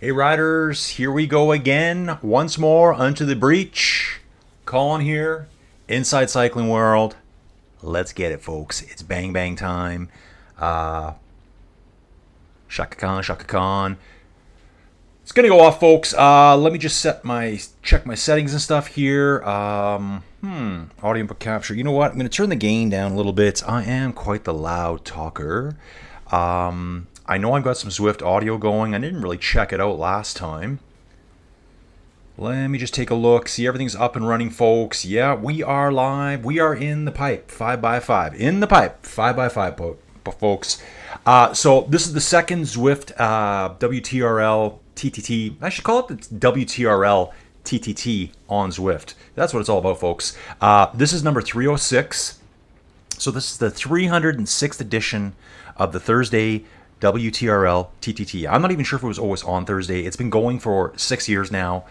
Hey riders, here we go again, once more unto the breach. Colin here, Inside Cycling World. Let's get it, folks. It's bang bang time. Shaka Khan. It's gonna go off, folks. Let me just check my settings and stuff here. Audio input capture. You know what? I'm gonna turn the gain down a little bit. I am quite the loud talker. I know I've got some Zwift audio going. I didn't really check it out last time. Let me just take a look. See, everything's up and running, folks. Yeah, we are live. We are in the pipe, 5x5. In the pipe, 5x5, folks. So this is the second Zwift WTRL TTT. I should call it the WTRL TTT on Zwift. That's what it's all about, folks. This is number 306. So this is the 306th edition of the Thursday WTRL TTT. I'm not even sure if it was always on Thursday. It's been going for 6 years now.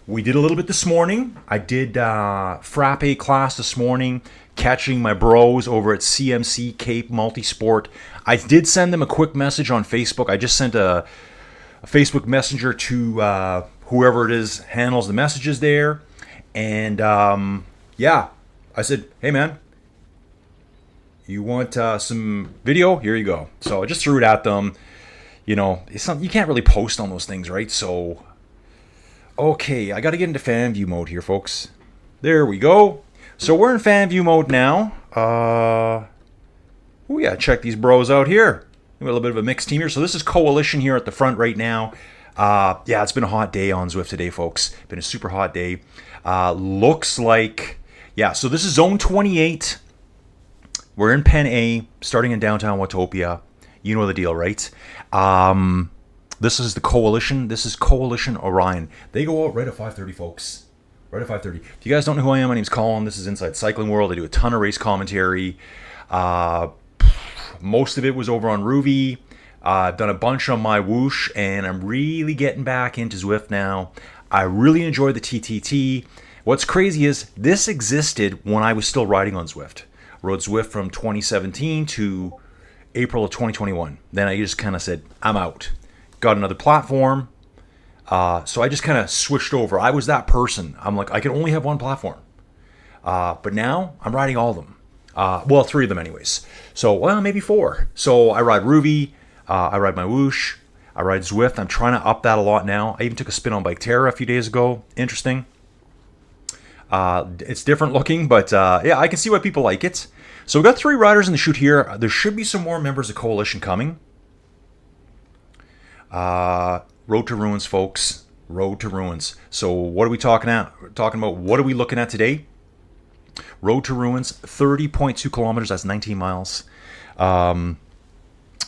We did a little bit this morning. I did frappe class this morning, catching my bros over at CMC Cape Multisport. I did send them a quick message on Facebook. I just sent a Facebook messenger to whoever it is handles the messages there. And yeah, I said, hey man, you want some video? Here you go. So I just threw it at them. You know, you can't really post on those things, right? So, okay, I got to get into fan view mode here, folks. There we go. So we're in fan view mode now. We got to check these bros out here. We got a little bit of a mixed team here. So this is Coalition here at the front right now. Yeah, it's been a hot day on Zwift today, folks. Been a super hot day. Looks like, yeah, so this is zone 28. We're in Pen A, starting in downtown Watopia. You know the deal, right? This is the Coalition. This is Coalition Orion. They go out right at 5:30, folks. Right at 5:30. If you guys don't know who I am, my name's Colin. This is Inside Cycling World. I do a ton of race commentary. Most of it was over on Ruby. I've done a bunch on my Whoosh, and I'm really getting back into Zwift now. I really enjoy the TTT. What's crazy is this existed when I was still riding on Zwift. Rode Zwift from 2017 to April of 2021. Then I just kind of said, I'm out. Got another platform. So I just kind of switched over. I was that person. I'm like, I can only have one platform. But now I'm riding all of them. Well, 3 of them anyways. So, well, maybe 4. So I ride Ruby. I ride my Whoosh. I ride Zwift. I'm trying to up that a lot now. I even took a spin on Bike Terra a few days ago. Interesting. It's different looking, but yeah, I can see why people like it. So we've got 3 riders in the chute here. There should be some more members of Coalition coming. Road to Ruins, folks. Road to Ruins. So what are we talking about? What are we looking at today? Road to Ruins, 30.2 kilometers. That's 19 miles. There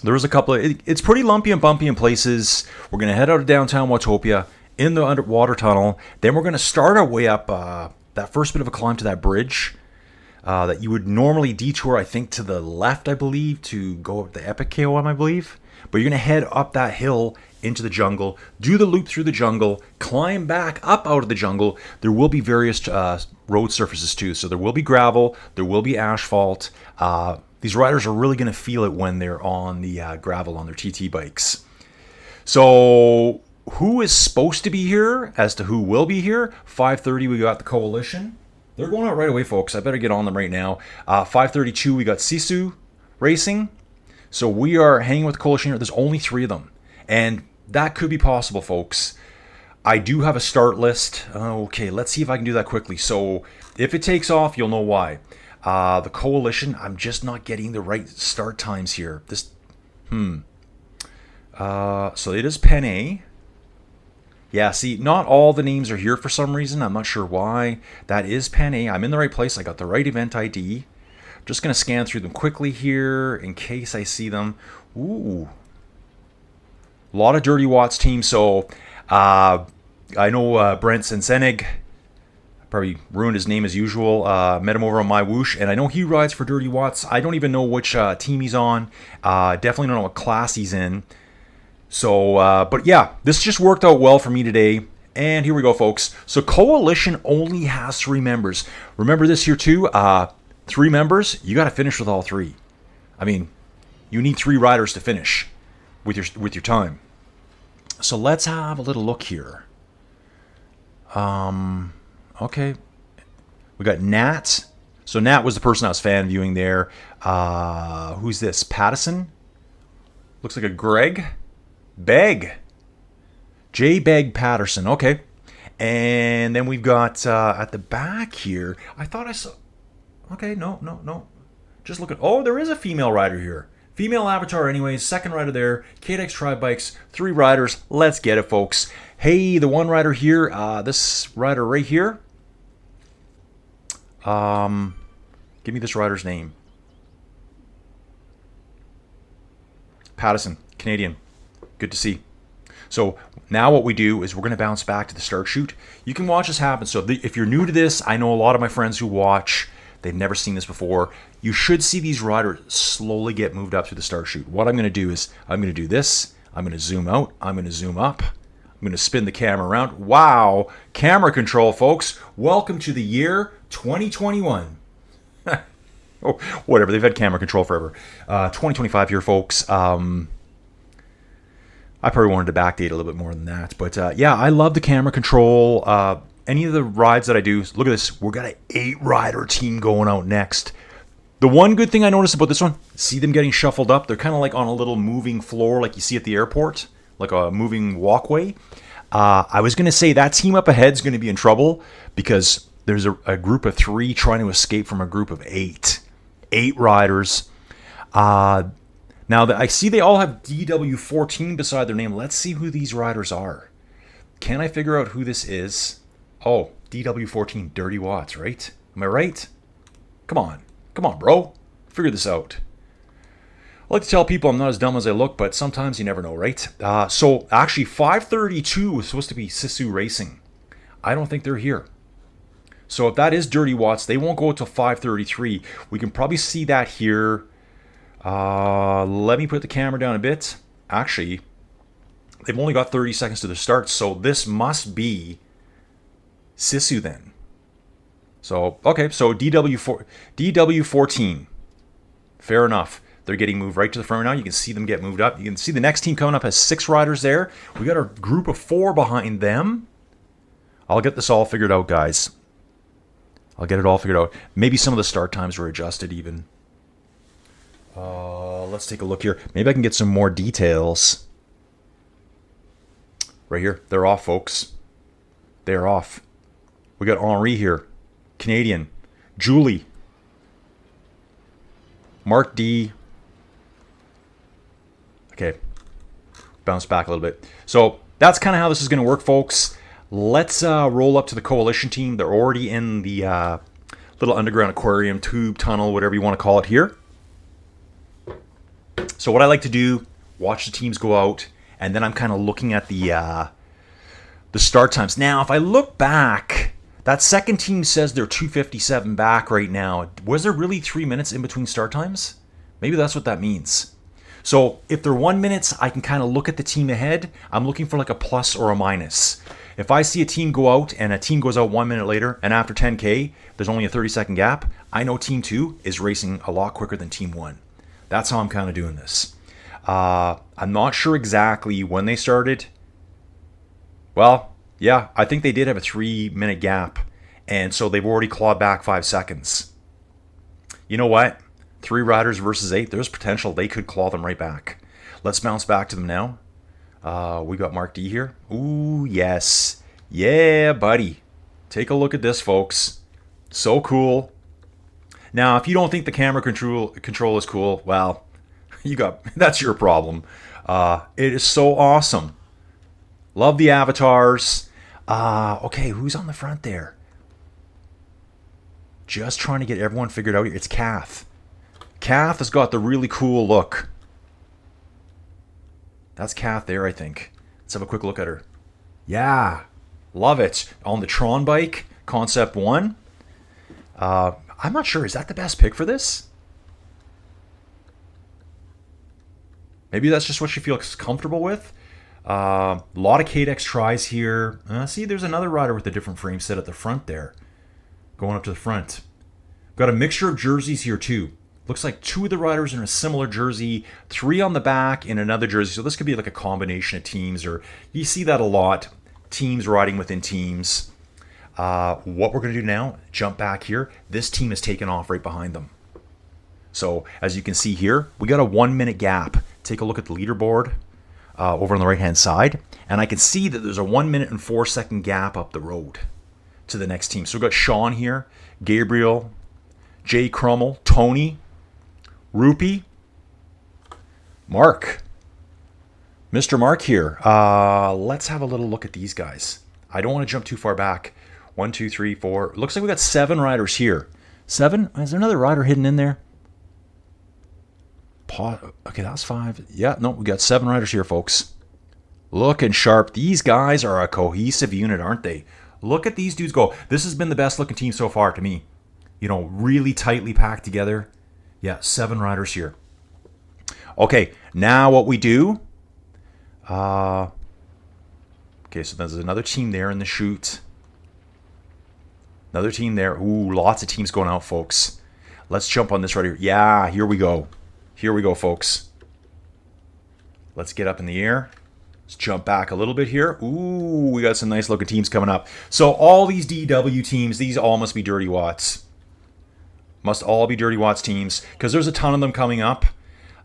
was a couple of... It's pretty lumpy and bumpy in places. We're going to head out of downtown Watopia in the underwater tunnel. Then we're going to start our way up that first bit of a climb to that bridge that you would normally detour, I think, to the left, I believe, to go up the Epic KOM, I believe. But you're going to head up that hill into the jungle, do the loop through the jungle, climb back up out of the jungle. There will be various road surfaces too. So there will be gravel, there will be asphalt. These riders are really going to feel it when they're on the gravel on their TT bikes. So who is supposed to be here as to who will be here? 5:30 we got the Coalition. They're going out right away, folks. I better get on them right now. 5:32 we got Sisu Racing. So we are hanging with the Coalition here. There's only 3 of them. And that could be possible, folks. I do have a start list. Okay, let's see if I can do that quickly. So if it takes off, you'll know why. The Coalition, I'm just not getting the right start times here. So it is Pen A. Yeah, see, not all the names are here for some reason. I'm not sure why. That is Pen A. I'm in the right place. I got the right event ID. I'm just going to scan through them quickly here in case I see them. Ooh. A lot of Dirty Watts team. So I know Brent Sensenig. Probably ruined his name as usual. Met him over on my Whoosh, and I know he rides for Dirty Watts. I don't even know which team he's on. Definitely don't know what class he's in. So, but yeah, this just worked out well for me today. And here we go, folks. So Coalition only has 3 members. Remember this here too. 3 members, you got to finish with all 3. I mean, you need 3 riders to finish with your time. So let's have a little look here. Okay. We got Nat. So Nat was the person I was fan viewing there. Who's this? Pattison? Looks like a Greg. Begg. J. Begg Patterson. Okay. And then we've got at the back here. I thought I saw. Okay, no. Just look at. Oh, there is a female rider here. Female avatar, anyways. Second rider there. KTX Tribe Bikes. 3 riders. Let's get it, folks. Hey, the one rider here. This rider right here. Give me this rider's name. Pattison, Canadian. Good to see. So now what we do is we're going to bounce back to the start chute. You can watch this happen. So if you're new to this, I know a lot of my friends who watch, they've never seen this before. You should see these riders slowly get moved up through the start chute. What I'm going to do is I'm going to do this. I'm going to zoom out. I'm going to zoom up. I'm going to spin the camera around. Wow. Camera control, folks. Welcome to the year 2021. Oh, whatever. They've had camera control forever. 2025 here, folks. I probably wanted to backdate a little bit more than that. But yeah, I love the camera control. Any of the rides that I do, look at this. We've got an 8-rider team going out next. The one good thing I noticed about this one, see them getting shuffled up. They're kind of like on a little moving floor like you see at the airport, like a moving walkway. I was going to say that team up ahead is going to be in trouble because there's a group of 3 trying to escape from a group of 8. 8 riders. Now, I see they all have DW14 beside their name. Let's see who these riders are. Can I figure out who this is? Oh, DW14, Dirty Watts, right? Am I right? Come on, bro. Figure this out. I like to tell people I'm not as dumb as I look, but sometimes you never know, right? So, actually, 532 was supposed to be Sisu Racing. I don't think they're here. So if that is Dirty Watts, they won't go until 5:33. We can probably see that here. Let me put the camera down a bit. Actually, they've only got 30 seconds to the start, so this must be Sisu then. So, okay, so DW14. Fair enough. They're getting moved right to the front now. You can see them get moved up. You can see the next team coming up has 6 riders there. We got a group of 4 behind them. I'll get this all figured out, guys. I'll get it all figured out. Maybe some of the start times were adjusted even. Let's take a look here. Maybe I can get some more details. Right here. They're off, folks. They're off. We got Henri here. Canadian. Julie. Mark D. Okay. Bounce back a little bit. So that's kind of how this is going to work, folks. Let's roll up to the coalition team. They're already in the little underground aquarium, tube, tunnel, whatever you want to call it here. So what I like to do, watch the teams go out, and then I'm kind of looking at the start times. Now, if I look back, that second team says they're 2:57 back right now. Was there really 3 minutes in between start times? Maybe that's what that means. So if they're 1 minute, I can kind of look at the team ahead. I'm looking for like a plus or a minus. If I see a team go out and a team goes out 1 minute later, and after 10K, there's only a 30-second gap, I know Team 2 is racing a lot quicker than Team 1. That's how I'm kind of doing this. I'm not sure exactly when they started. Well, yeah, I think they did have a 3-minute gap, and so they've already clawed back 5 seconds. You know what? 3 riders versus 8, there's potential they could claw them right back. Let's bounce back to them now. We got Mark D here. Ooh, yes. Yeah, buddy. Take a look at this, folks. So cool. Now, if you don't think the camera control is cool, well, that's your problem. It is so awesome. Love the avatars. Okay, who's on the front there? Just trying to get everyone figured out here. It's Kath. Kath has got the really cool look. That's Kath there, I think. Let's have a quick look at her. Yeah, love it. On the Tron bike, Concept 1. I'm not sure. Is that the best pick for this? Maybe that's just what she feels comfortable with. A lot of KTX tries here. See, there's another rider with a different frame set at the front there. Going up to the front. Got a mixture of jerseys here too. Looks like 2 of the riders in a similar jersey, 3 on the back in another jersey. So this could be like a combination of teams, or you see that a lot. Teams riding within teams. What we're going to do now, jump back here. This team is taken off right behind them. So as you can see here, we got a 1 minute gap. Take a look at the leaderboard over on the right hand side. And I can see that there's a 1 minute and 4 second gap up the road to the next team. So we've got Sean here, Gabriel, Jay Crummel, Tony, Rupee, Mark. Mr. Mark here. Let's have a little look at these guys. I don't want to jump too far back. 1, 2, 3, 4. Looks like we got 7 riders here. 7? Is there another rider hidden in there? Okay, that's 5. Yeah, no, we got 7 riders here, folks. Looking sharp. These guys are a cohesive unit, aren't they? Look at these dudes go. This has been the best looking team so far to me. You know, really tightly packed together. Yeah, 7 riders here. Okay, now what we do. Okay, so there's another team there in the chute. Another team there. Ooh, lots of teams going out, folks. Let's jump on this right here. Yeah, here we go. Here we go, folks. Let's get up in the air. Let's jump back a little bit here. Ooh, we got some nice looking teams coming up. So all these DW teams, these all must be Dirty Watts. Must all be Dirty Watts teams, because there's a ton of them coming up.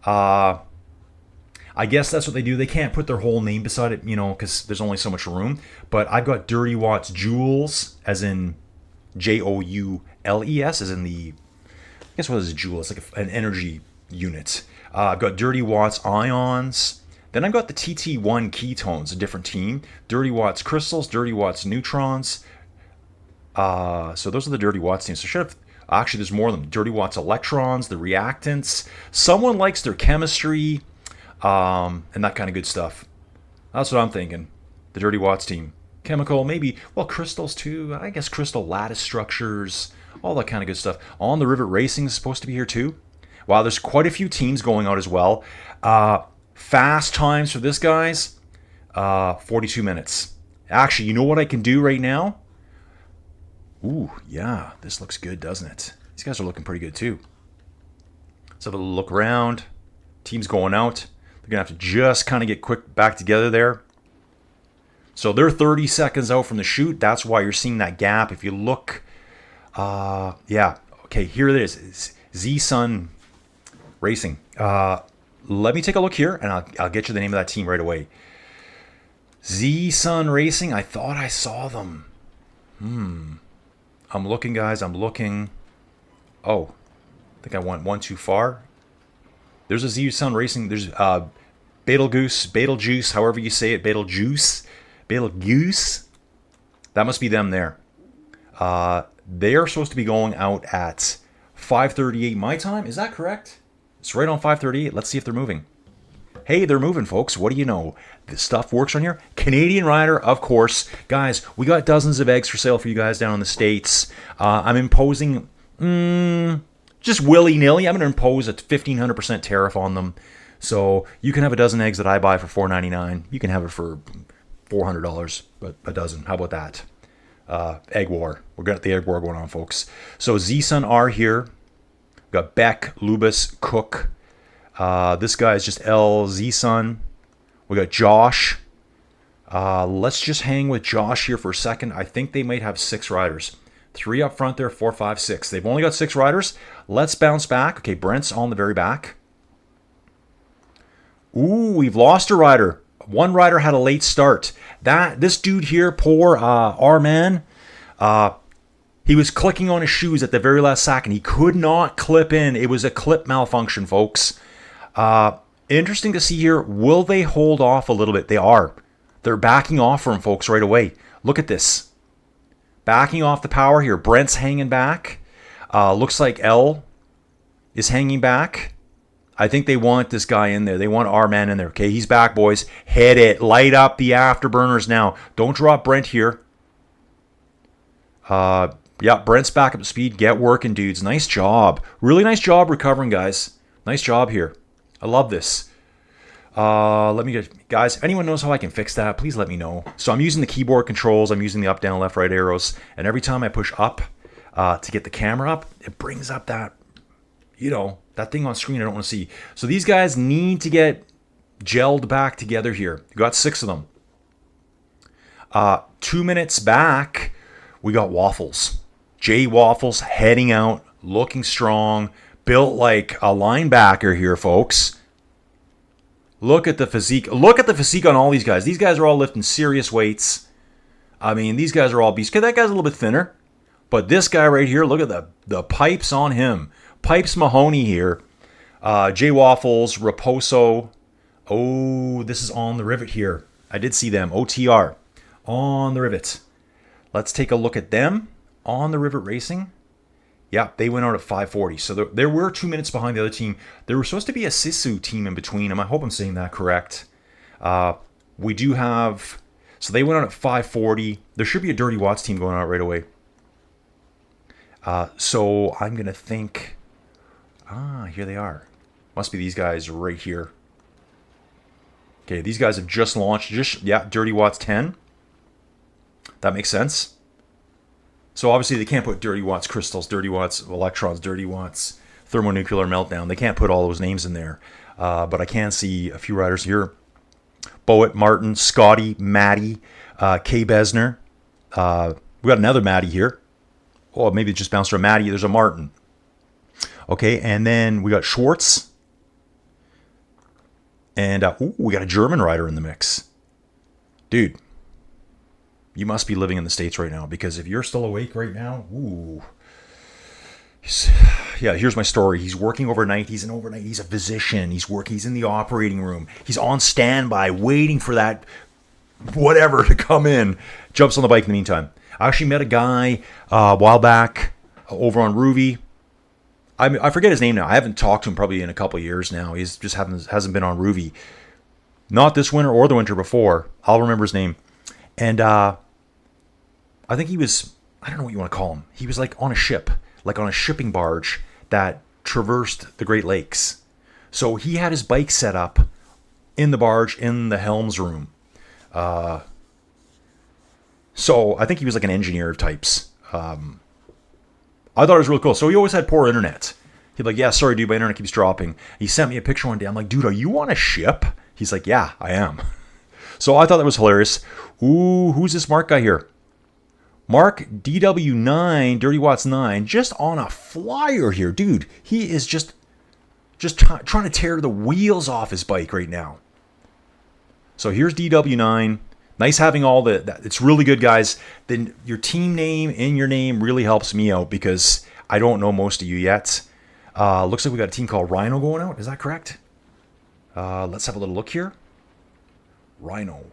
I guess that's what they do. They can't put their whole name beside it, you know, because there's only so much room. But I've got Dirty Watts Joules, as in Joules, as in the, I guess what is a joule? It's like an energy unit. I've got Dirty Watts Ions. Then I've got the TT1 Ketones, a different team. Dirty Watts Crystals, Dirty Watts Neutrons. So those are the Dirty Watts teams. So should have, actually there's more of them. Dirty Watts Electrons, the reactants. Someone likes their chemistry, and that kind of good stuff. That's what I'm thinking. The Dirty Watts team. Chemical, maybe, well, crystals too. I guess crystal lattice structures, all that kind of good stuff. On the Rivet Racing is supposed to be here too. Wow, there's quite a few teams going out as well. Fast times for this, guys, 42 minutes. Actually, you know what I can do right now? Ooh, yeah, this looks good, doesn't it? These guys are looking pretty good too. Let's have a look around. Teams going out. They're going to have to just kind of get quick back together there. So they're 30 seconds out from the chute. That's why you're seeing that gap. If you look, yeah, okay, here it is. It's Z-Sun Racing. Let me take a look here, and I'll get you the name of that team right away. Z-Sun Racing. I thought I saw them. I'm looking, guys. I'm looking. Oh, I think I went one too far. There's a Z-Sun Racing. There's Betelgeuse, however you say it. Betelgeuse. That must be them there. They are supposed to be going out at 5:38 my time. Is that correct? It's right on 5:38. Let's see if they're moving. Hey, they're moving, folks. What do you know? This stuff works on here. Canadian rider, of course. Guys, we got dozens of eggs for sale for you guys down in the States. I'm imposing, just willy-nilly, I'm going to impose a 1,500% tariff on them. So you can have a dozen eggs that I buy for $4.99. You can have it for $400, but a dozen. How about that? Egg war. We're got the egg war going on, folks. So Z-Sun are here. We've got Beck, Lubis, Cook. This guy is just Z-Sun. We got Josh. Let's just hang with Josh here for a second. I think they might have 6 riders. 3 up front there, 4, 5, 6. They've only got 6 riders. Let's bounce back. Okay, Brent's on the very back. Ooh, we've lost a rider. One rider had a late start. This dude here, poor R-Man, he was clicking on his shoes at the very last second. He could not clip in. It was a clip malfunction, folks. Interesting to see here. Will they hold off a little bit? They are. They're backing off from him, folks, right away. Look at this. Backing off the power here. Brent's hanging back. Looks like L is hanging back. I think they want this guy in there. They want R-Man in there. Okay, he's back, boys. Hit it. Light up the afterburners now. Don't drop Brent here. Yeah, Brent's back up to speed. Get working, dudes. Nice job. Really nice job recovering, guys. Nice job here. I love this. Let me get, guys, anyone knows how I can fix that, please let me know. So I'm using the keyboard controls. I'm using the up, down, left, right arrows. And every time I push up to get the camera up, it brings up that you know, that thing on screen I don't want to see. So these guys need to get gelled back together here. You got 6 of them. 2 minutes back, we got Waffles. Jay Waffles heading out, looking strong, built like a linebacker here, folks. Look at the physique. Look at the physique on all these guys. These guys are all lifting serious weights. I mean, these guys are all beasts. Okay, that guy's a little bit thinner. But this guy right here, look at the pipes on him. Pipes Mahoney here. Jay Waffles, Raposo. Oh, this is on the rivet here. I did see them. OTR. On the rivet. Let's take a look at them. On the rivet racing. Yeah, they went out at 5:40. So there were 2 minutes behind the other team. There was supposed to be a Sisu team in between them. I hope I'm saying that correct. We do have... So they went out at 5:40. There should be a Dirty Watts team going out right away. So I'm going to think... here they are. Must be these guys right here. Okay, these guys have just launched. Dirty Watts 10. That makes sense. So obviously they can't put Dirty Watts Crystals, Dirty Watts Electrons, Dirty Watts Thermonuclear Meltdown. They can't put all those names in there. But I can see a few riders here. Boet, Martin, Scotty, Matty, Kay Besner. We got another Matty here. Oh, maybe it just bounced from Matty. There's a Martin. Okay, and then we got Schwartz. And we got a German rider in the mix. Dude, you must be living in the States right now, because if you're still awake right now, yeah, here's my story. He's working overnight. He's an overnight. He's a physician. He's in the operating room. He's on standby, waiting for that whatever to come in. Jumps on the bike in the meantime. I actually met a guy a while back over on Ruby. I forget his name now. I haven't talked to him probably in a couple of years now. He's just hasn't been on Ruby. Not this winter or the winter before. I'll remember his name. And I think he was, I don't know what you want to call him. He was like on a ship, like on a shipping barge that traversed the Great Lakes. So he had his bike set up in the barge in the helms room. So I think he was like an engineer of types. I thought it was really cool. So he always had poor internet. He'd be like, yeah, sorry, dude, my internet keeps dropping. He sent me a picture one day. I'm like, dude, are you on a ship? He's like, yeah, I am. So I thought that was hilarious. Ooh, who's this Mark guy here? Mark DW9, Dirty Watts 9, just on a flyer here. Dude, he is just trying to tear the wheels off his bike right now. So here's DW9. Nice having all that. It's really good, guys. Then your team name in your name really helps me out, because I don't know most of you yet. Looks like we got a team called Rhino going out. Is that correct? Let's have a little look here. Rhino.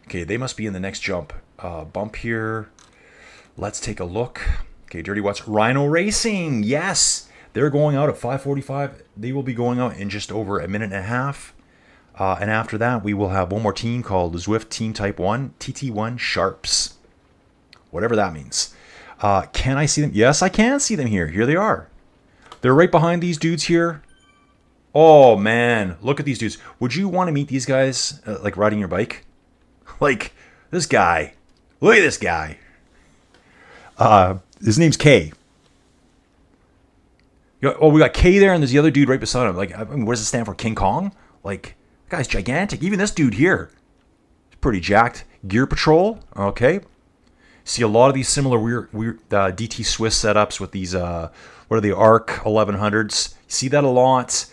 Okay, they must be in the next jump. Bump here. Let's take a look. Okay, Dirty Watts. Rhino Racing. Yes. They're going out at 5:45. They will be going out in just over a minute and a half. And after that, we will have one more team called Zwift Team Type 1, TT1 Sharps. Whatever that means. Can I see them? Yes, I can see them here. Here they are. They're right behind these dudes here. Oh, man. Look at these dudes. Would you want to meet these guys, like riding your bike? Like, this guy. Look at this guy. His name's Kay. Oh, we got Kay there, and there's the other dude right beside him. Like, I mean, what does it stand for? King Kong? Like, that guy's gigantic. Even this dude here is pretty jacked. Gear Patrol. Okay. See a lot of these similar weird DT Swiss setups with these, what are the ARC 1100s. See that a lot.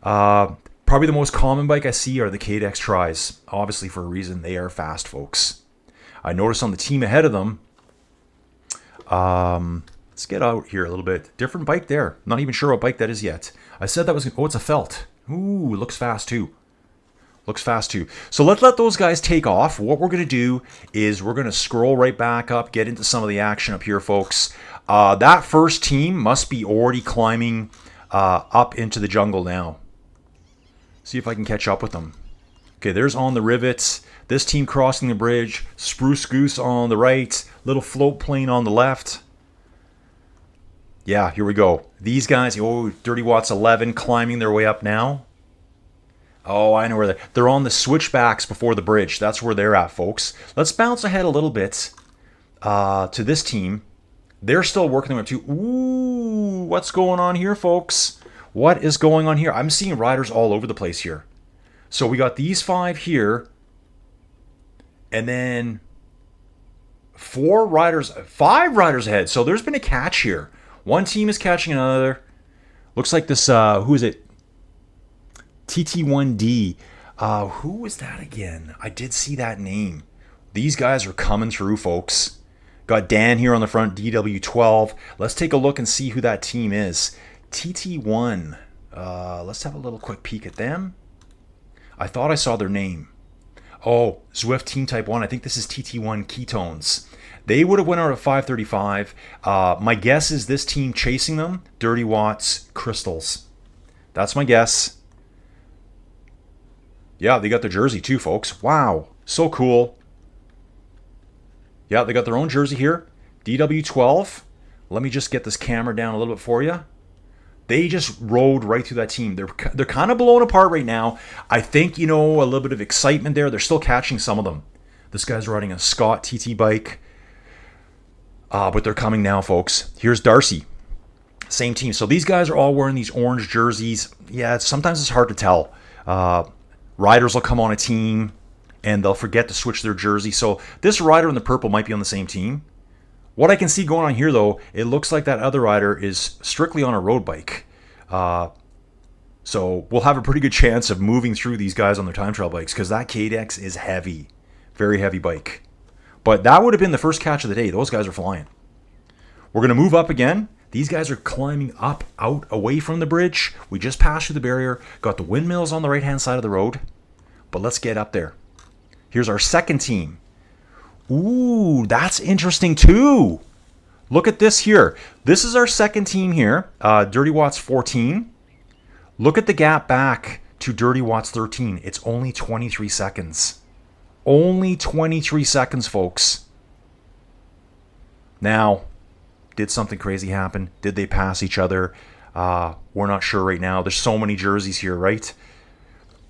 Probably the most common bike I see are the KDX Tris. Obviously, for a reason, they are fast, folks. I noticed on the team ahead of them. Let's get out here a little bit. Different bike there. Not even sure what bike that is yet. I said that was... Oh, it's a Felt. Ooh, it looks fast too. Looks fast too. So let's let those guys take off. What we're going to do is we're going to scroll right back up, get into some of the action up here, folks. That first team must be already climbing up into the jungle now. See if I can catch up with them. Okay, there's On the Rivets. This team crossing the bridge. Spruce Goose on the right. Little float plane on the left. Yeah, here we go. These guys, oh, Dirty Watts 11 climbing their way up now. Oh, I know where they're on the switchbacks before the bridge. That's where they're at, folks. Let's bounce ahead a little bit to this team. They're still working their way up to... what's going on here, folks? What is going on here? I'm seeing riders all over the place here. So we got these 5 here. And then 5 riders ahead. So there's been a catch here. One team is catching another. Looks like this, who is it? TT1D. Who was that again? I did see that name. These guys are coming through, folks. Got Dan here on the front, DW12. Let's take a look and see who that team is. TT1. Let's have a little quick peek at them. I thought I saw their name. Oh, Zwift Team Type 1. I think this is TT1 Ketones. They would have went out at 5:35. My guess is this team chasing them, Dirty Watts Crystals. That's my guess. Yeah, they got their jersey too, folks. Wow, so cool. Yeah, they got their own jersey here. DW12. Let me just get this camera down a little bit for you. They just rode right through that team. They're kind of blown apart right now. I think, a little bit of excitement there. They're still catching some of them. This guy's riding a Scott TT bike. But they're coming now, folks. Here's Darcy. Same team. So these guys are all wearing these orange jerseys. Yeah, sometimes it's hard to tell. Riders will come on a team and they'll forget to switch their jersey. So this rider in the purple might be on the same team. What I can see going on here, though, it looks like that other rider is strictly on a road bike. So we'll have a pretty good chance of moving through these guys on their time trial bikes because that KDX is heavy. Very heavy bike. But that would have been the first catch of the day. Those guys are flying. We're going to move up again. These guys are climbing up, out, away from the bridge. We just passed through the barrier. Got the windmills on the right-hand side of the road. But let's get up there. Here's our second team. Ooh, that's interesting too. Look at this here. This is our second team here. Dirty Watts 14. Look at the gap back to Dirty Watts 13. It's only 23 seconds. Only 23 seconds, folks. Now, did something crazy happen? Did they pass each other? We're not sure right now. There's so many jerseys here, right?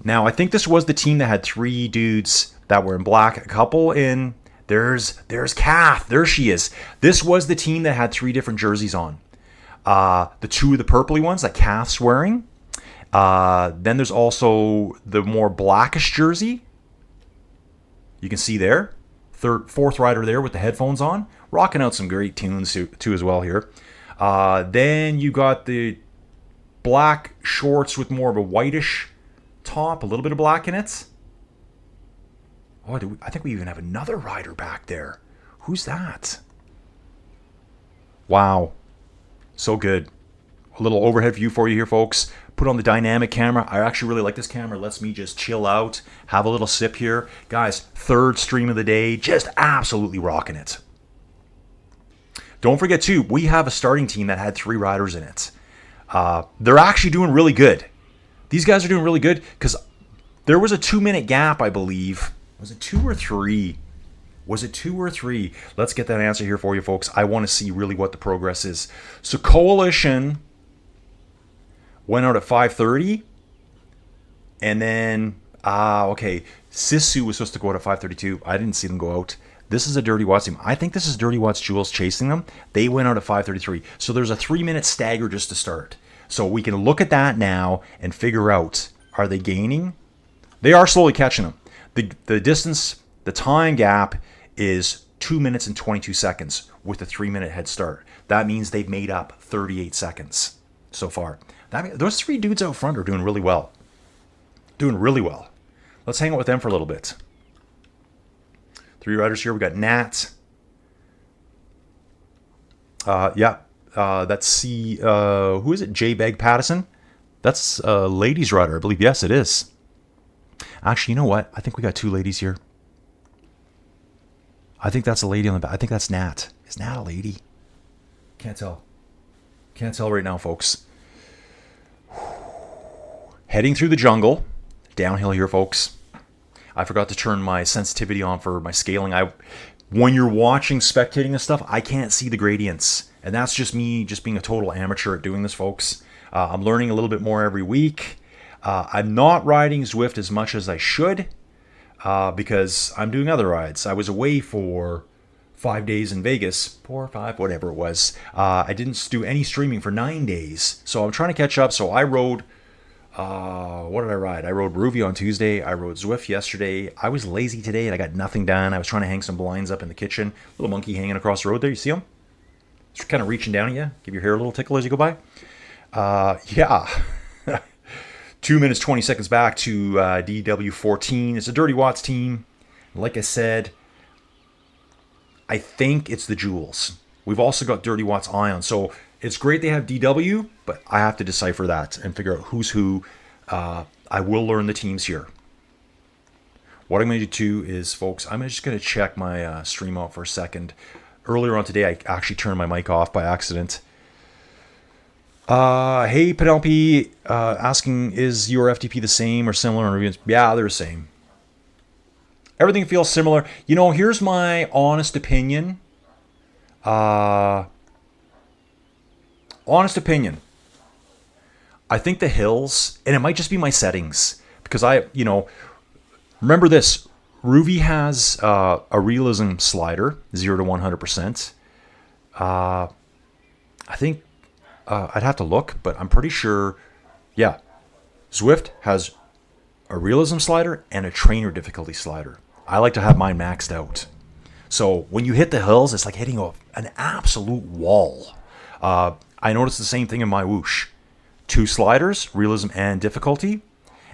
Now, I think this was the team that had 3 dudes that were in black. A couple in... There's Kath. There she is. This was the team that had 3 different jerseys on. The 2 of the purpley ones that Kath's wearing. Then there's also the more blackish jersey. You can see there. Fourth rider there with the headphones on. Rocking out some great tunes too as well here. Then you got the black shorts with more of a whitish top. A little bit of black in it. Oh, I think we even have another rider back there. Who's that? Wow. So good. A little overhead view for you here, folks. Put on the dynamic camera. I actually really like this camera. It lets me just chill out, have a little sip here. Guys, 3rd stream of the day. Just absolutely rocking it. Don't forget, too, we have a starting team that had 3 riders in it. They're actually doing really good. These guys are doing really good because there was a 2-minute gap, I believe. Was it 2 or 3? Was it 2 or 3? Let's get that answer here for you, folks. I want to see really what the progress is. So Coalition went out at 5:30. And then, okay. Sisu was supposed to go out at 5:32. I didn't see them go out. This is a Dirty Watts team. I think this is Dirty Watts Jules chasing them. They went out at 5:33. So there's a 3-minute stagger just to start. So we can look at that now and figure out, are they gaining? They are slowly catching them. The distance, the time gap is 2 minutes and 22 seconds with a 3-minute head start. That means they've made up 38 seconds so far. Those 3 dudes out front are doing really well. Doing really well. Let's hang out with them for a little bit. 3 riders here. We got Nat. That's who is it? J. Beg Pattison. That's a ladies rider, I believe. Yes, it is. Actually, you know what? I think we got 2 ladies here. I think that's a lady on the back. I think that's Nat. Is Nat a lady? Can't tell. Can't tell right now, folks. Heading through the jungle. Downhill here, folks. I forgot to turn my sensitivity on for my scaling. When you're watching, spectating this stuff, I can't see the gradients. And that's just me just being a total amateur at doing this, folks. I'm learning a little bit more every week. I'm not riding Zwift as much as I should because I'm doing other rides. I was away for 5 days in Vegas, 4 or 5, whatever it was. I didn't do any streaming for 9 days, so I'm trying to catch up. So I rode, what did I ride? I rode Ruby on Tuesday. I rode Zwift yesterday. I was lazy today and I got nothing done. I was trying to hang some blinds up in the kitchen. Little monkey hanging across the road there. You see him? It's kind of reaching down at you. Give your hair a little tickle as you go by. Yeah. 2 minutes, 20 seconds back to DW14. It's a Dirty Watts team. Like I said, I think it's the Jewels. We've also got Dirty Watts Ion. So it's great they have DW, but I have to decipher that and figure out who's who. I will learn the teams here. What I'm going to do too is, folks, I'm just going to check my stream out for a second. Earlier on today, I actually turned my mic off by accident. Hey, Penelope, asking, is your FTP the same or similar in reviews? Yeah, they're the same. Everything feels similar. You know, here's my honest opinion. Honest opinion. I think the hills, and it might just be my settings, because remember this. Ruby has a realism slider, 0 to 100%. I think I'd have to look, but I'm pretty sure, yeah. Zwift has a realism slider and a trainer difficulty slider. I like to have mine maxed out. So when you hit the hills, it's like hitting an absolute wall. I noticed the same thing in my whoosh. 2 sliders, realism and difficulty.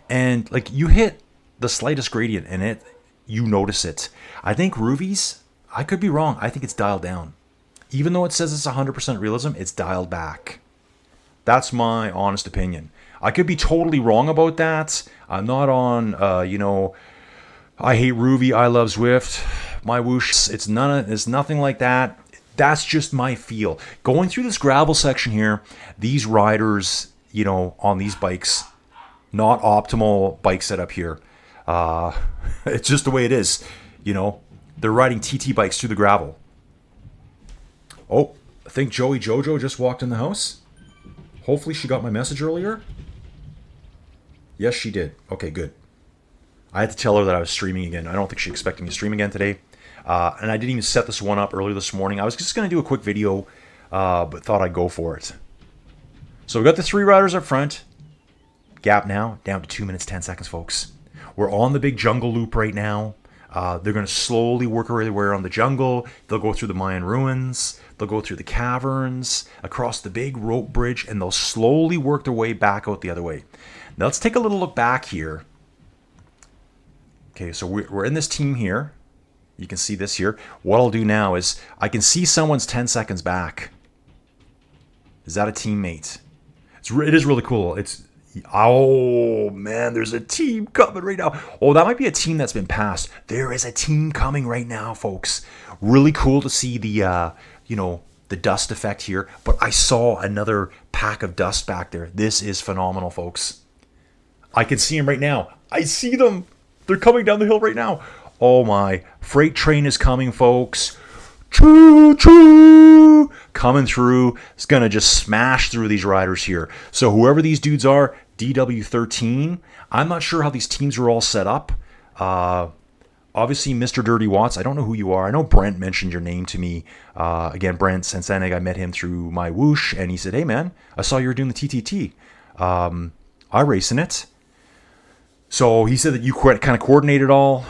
And like you hit the slightest gradient and you notice it. I think Ruby's, I could be wrong. I think it's dialed down. Even though it says it's 100% realism, it's dialed back. That's my honest opinion. I could be totally wrong about that. I'm not on, I hate Ruby, I love Zwift. My whoosh, it's nothing like that. That's just my feel. Going through this gravel section here, these riders, on these bikes, not optimal bike setup here. It's just the way it is. They're riding TT bikes through the gravel. Oh, I think Joey Jojo just walked in the house. Hopefully she got my message earlier. Yes, she did. Okay, good. I had to tell her that I was streaming again. I don't think she expected me to stream again today. And I didn't even set this one up earlier this morning. I was just going to do a quick video, but thought I'd go for it. So we got the 3 riders up front. Gap now down to 2 minutes, 10 seconds, folks. We're on the big jungle loop right now. They're going to slowly work their way around the jungle. They'll go through the Mayan ruins. They'll go through the caverns, across the big rope bridge, and they'll slowly work their way back out the other way. Now let's take a little look back here. Okay, so we're in this team here. You can see this here. What I'll do now is I can see someone's 10 seconds back. Is that a teammate? It is really cool. Oh man, there's a team coming right now. Oh, that might be a team that's been passed. There is a team coming right now, folks. Really cool to see the the dust effect here. But I saw another pack of dust back there. This is phenomenal, folks. I can see them right now. I see them. They're coming down the hill right now. Oh my, freight train is coming, folks. Choo choo, coming through. It's gonna just smash through these riders here. So whoever these dudes are, DW13. I'm not sure how these teams are all set up. Obviously, Mr. Dirty Watts. I don't know who you are. I know Brent mentioned your name to me. Again, Brent Sensenig. I met him through my whoosh, and he said, "Hey man, I saw you were doing the TTT. I race in it." So he said that you kind of coordinated all.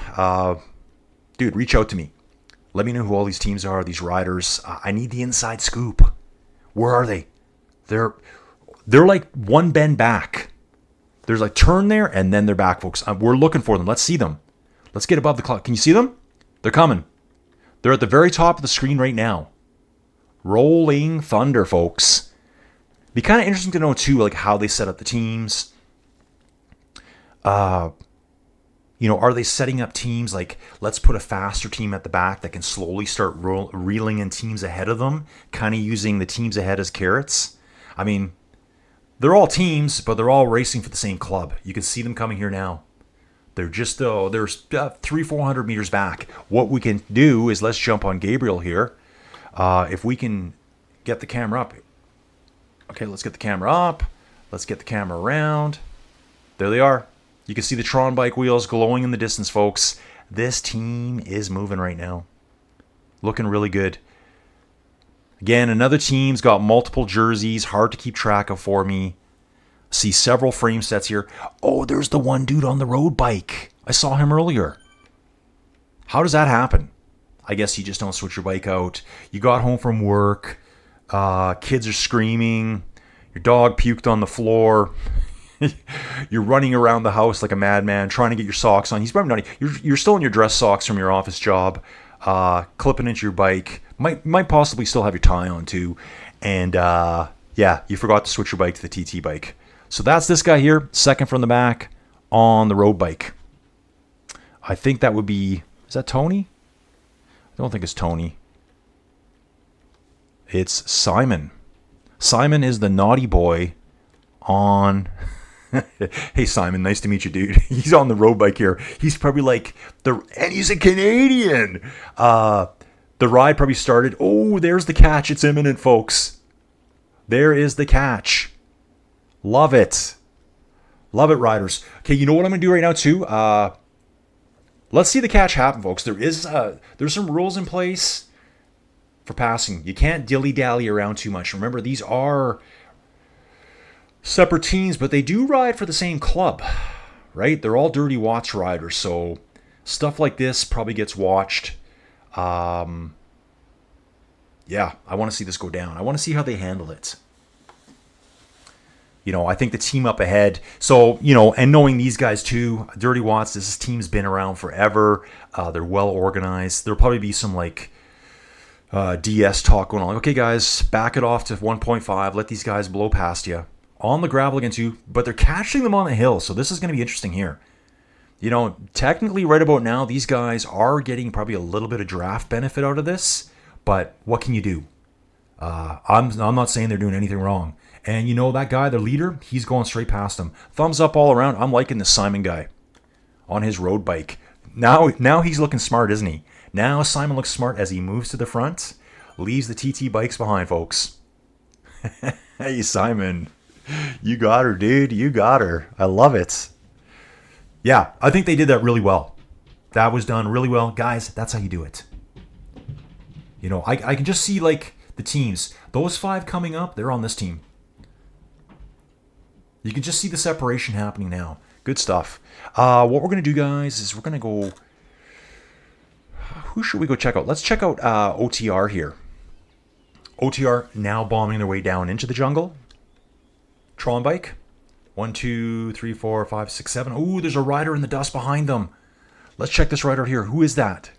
Dude, reach out to me. Let me know who all these teams are, these riders. I need the inside scoop. Where are they? They're like one bend back. There's like turn there, and then they're back, folks. We're looking for them. Let's see them. Let's get above the clock. Can you see them? They're coming. They're at the very top of the screen right now. Rolling thunder, folks. Be kind of interesting to know, too, like how they set up the teams. Are they setting up teams like, let's put a faster team at the back that can slowly start reeling in teams ahead of them, kind of using the teams ahead as carrots? I mean, they're all teams, but they're all racing for the same club. You can see them coming here now. They're just, they're 300-400 meters back. What we can do is let's jump on Gabriel here. If we can get the camera up. Okay, let's get the camera up. Let's get the camera around. There they are. You can see the Tron bike wheels glowing in the distance, folks. This team is moving right now. Looking really good. Again, another team's got multiple jerseys. Hard to keep track of for me. See several frame sets here. Oh, there's the one dude on the road bike. I saw him earlier. How does that happen? I guess you just don't switch your bike out. You got home from work. Kids are screaming. Your dog puked on the floor. You're running around the house like a madman trying to get your socks on. He's probably not. You're still in your dress socks from your office job, clipping into your bike. Might possibly still have your tie on too. And yeah, you forgot to switch your bike to the TT bike. So that's this guy here, second from the back on the road bike. I think that would be, is that Tony? I don't think it's Tony. It's Simon. Simon is the naughty boy on... Hey, Simon, nice to meet you, dude. He's on the road bike here. He's probably like... And he's a Canadian! The ride probably started... Oh, there's the catch. It's imminent, folks. There is the catch. Love it. Love it, riders. Okay, you know what I'm going to do right now, too? Let's see the catch happen, folks. There's some rules in place for passing. You can't dilly-dally around too much. Remember, these are separate teams, but they do ride for the same club, right? They're all Dirty Watts riders, so stuff like this probably gets watched. Yeah, I want to see this go down. I want to see how they handle it. You know, I think the team up ahead. So, you know, and knowing these guys too, Dirty Watts, this team's been around forever. They're well organized. There'll probably be some like DS talk going on. Like, okay, guys, back it off to 1.5. Let these guys blow past you. On the gravel against you, but they're catching them on the hill. So this is going to be interesting here. You know, technically right about now, these guys are getting probably a little bit of draft benefit out of this. But what can you do? I'm not saying they're doing anything wrong. And you know that guy, the leader, he's going straight past him. Thumbs up all around. I'm liking this Simon guy on his road bike. Now he's looking smart, isn't he? Now Simon looks smart as he moves to the front, leaves the TT bikes behind, folks. Hey, Simon. You got her, dude. You got her. I love it. Yeah, I think they did that really well. That was done really well. Guys, that's how you do it. You know, I can just see, like, the teams. Those 5 coming up, they're on this team. You can just see the separation happening now. Good stuff. What we're going to do, guys, is we're going to go... Who should we go check out? Let's check out OTR here. OTR now bombing their way down into the jungle. Tron bike. 1, 2, 3, 4, 5, 6, 7. Ooh, there's a rider in the dust behind them. Let's check this rider here. Who is that?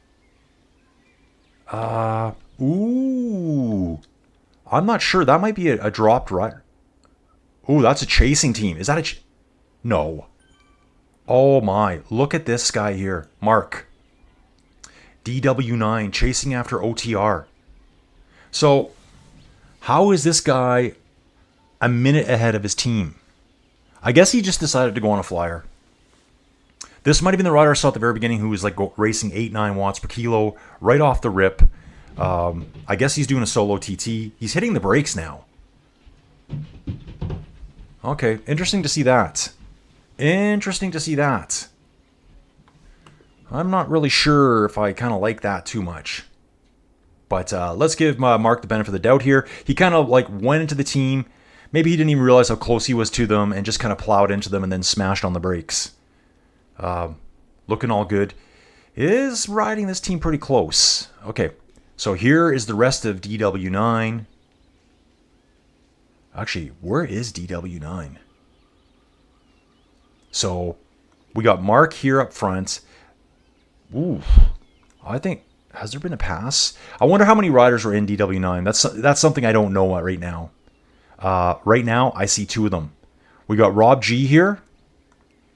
Ooh. I'm not sure. That might be a dropped rider. Ooh, that's a chasing team. Is that a... No. Oh my. Look at this guy here. Mark. DW9 chasing after OTR. So, how is this guy a minute ahead of his team? I guess he just decided to go on a flyer. This might have been the rider I saw at the very beginning who was like racing 8-9 watts per kilo right off the rip. I guess he's doing a solo TT. He's hitting the brakes now. Okay, interesting to see that. Interesting to see that. I'm not really sure if I kind of like that too much. But let's give Mark the benefit of the doubt here. He kind of like went into the team. Maybe he didn't even realize how close he was to them and just kind of plowed into them and then smashed on the brakes. Looking all good. Is riding this team pretty close. Okay, so here is the rest of DW9. Actually, where is DW9? So, we got Mark here up front. Ooh, I think, has there been a pass? I wonder how many riders are in DW9. That's something I don't know right now. Right now, I see 2 of them. We got Rob G here.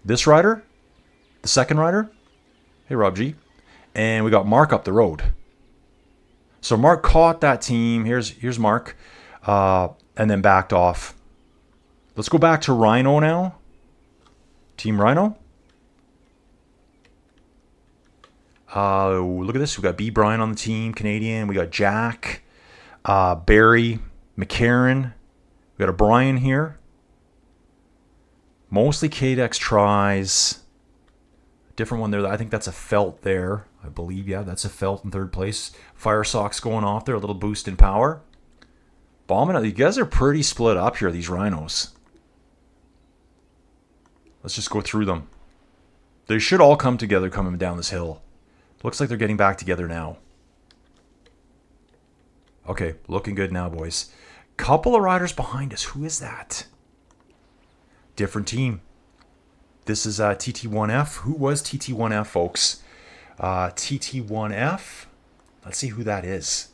This rider. The second rider. Hey, Rob G. And we got Mark up the road. So Mark caught that team. Here's Mark. And then backed off. Let's go back to Rhino now. Team Rhino. Look at this. We got B. Brian on the team, Canadian. We got Jack, Barry, McCarran. We got a Brian here. Mostly KDEX tries. Different one there. I think that's a Felt there. I believe, yeah, that's a felt in third place. Fire Sox going off there, a little boost in power. Bombing out. You guys are pretty split up here, these rhinos. Let's just go through them. They should all come together coming down this hill. Looks like they're getting back together now. Okay, looking good now, boys. Couple of riders behind us. Who is that? Different team. This is TT1F. Who was TT1F, folks? TT1F. Let's see who that is.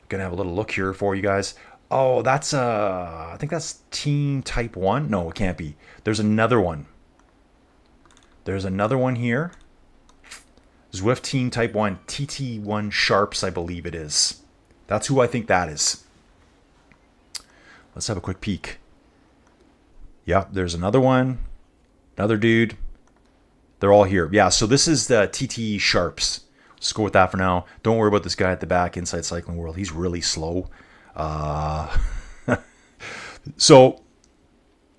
Gonna have a little look here for you guys. Oh, that's I think that's Team Type 1. No, it can't be. There's another one. There's another one here. Zwift Team Type 1, TT1 Sharps, I believe it is. That's who I think that is. Let's have a quick peek. Yep, there's another one. Another dude. They're all here. Yeah, so this is the TT Sharps. Let's go with that for now. Don't worry about this guy at the back, Inside Cycling World. He's really slow. So,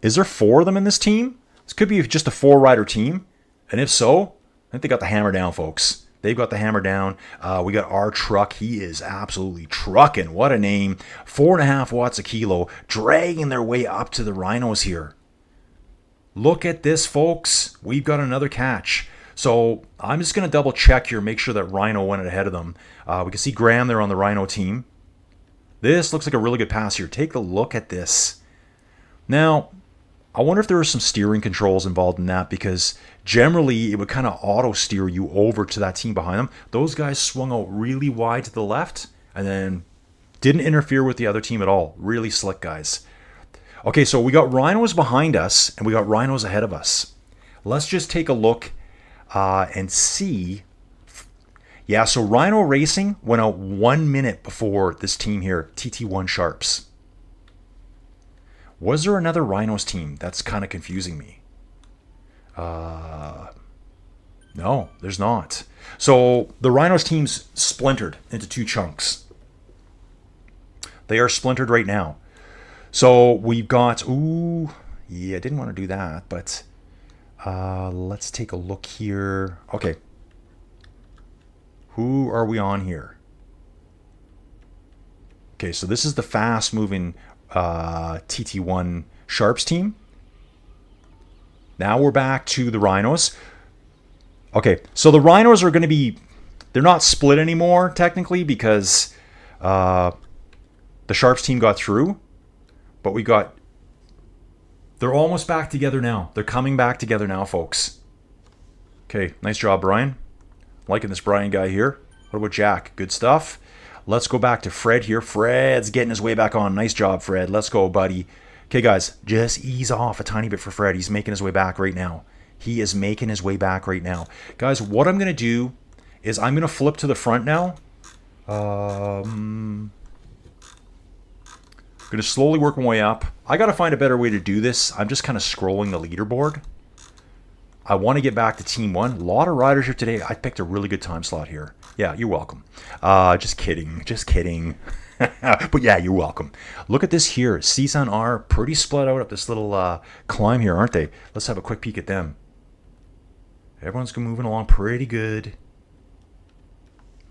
is there 4 of them in this team? This could be just a 4-rider team. And if so, I think they got the hammer down, folks. They've got the hammer down. We got our truck. He is absolutely trucking. What a name. 4.5 watts a kilo. Dragging their way up to the rhinos here. Look at this, folks. We've got another catch. So I'm just going to double check here, make sure that Rhino went ahead of them. We can see Graham there on the Rhino team. This looks like a really good pass here. Take a look at this. Now, I wonder if there are some steering controls involved in that, because generally it would kind of auto steer you over to that team behind them. Those guys swung out really wide to the left and then didn't interfere with the other team at all. Really slick guys. Okay, so we got rhinos behind us and we got rhinos ahead of us. Let's just take a look and see. Yeah, so Rhino Racing went out 1 minute before this team here, TT1 Sharps. Was there another Rhinos team? That's kind of confusing me. No, there's not. So the Rhinos team's splintered into 2 chunks. They are splintered right now. So we've got, ooh, yeah, I didn't want to do that, but let's take a look here. Okay. Who are we on here? Okay, so this is the fast-moving TT1 Sharps team. Now we're back to the Rhinos. Okay, so the Rhinos are going to be, they're not split anymore, technically, because the Sharps team got through. But we got, they're almost back together now. They're coming back together now, folks. Okay, nice job, Brian. Liking this Brian guy here. What about Jack? Good stuff. Let's go back to Fred here. Fred's getting his way back on. Nice job, Fred. Let's go, buddy. Okay, guys, just ease off a tiny bit for Fred. He's making his way back right now. He is making his way back right now. Guys, what I'm going to do is I'm going to flip to the front now. I'm going to slowly work my way up. I got to find a better way to do this. I'm just kind of scrolling the leaderboard. I want to get back to Team 1. A lot of riders here today. I picked a really good time slot here. Yeah, you're welcome. Just kidding. Just kidding. But yeah, you're welcome. Look at this here. CSUN are pretty split out up this little climb here, aren't they? Let's have a quick peek at them. Everyone's moving along pretty good.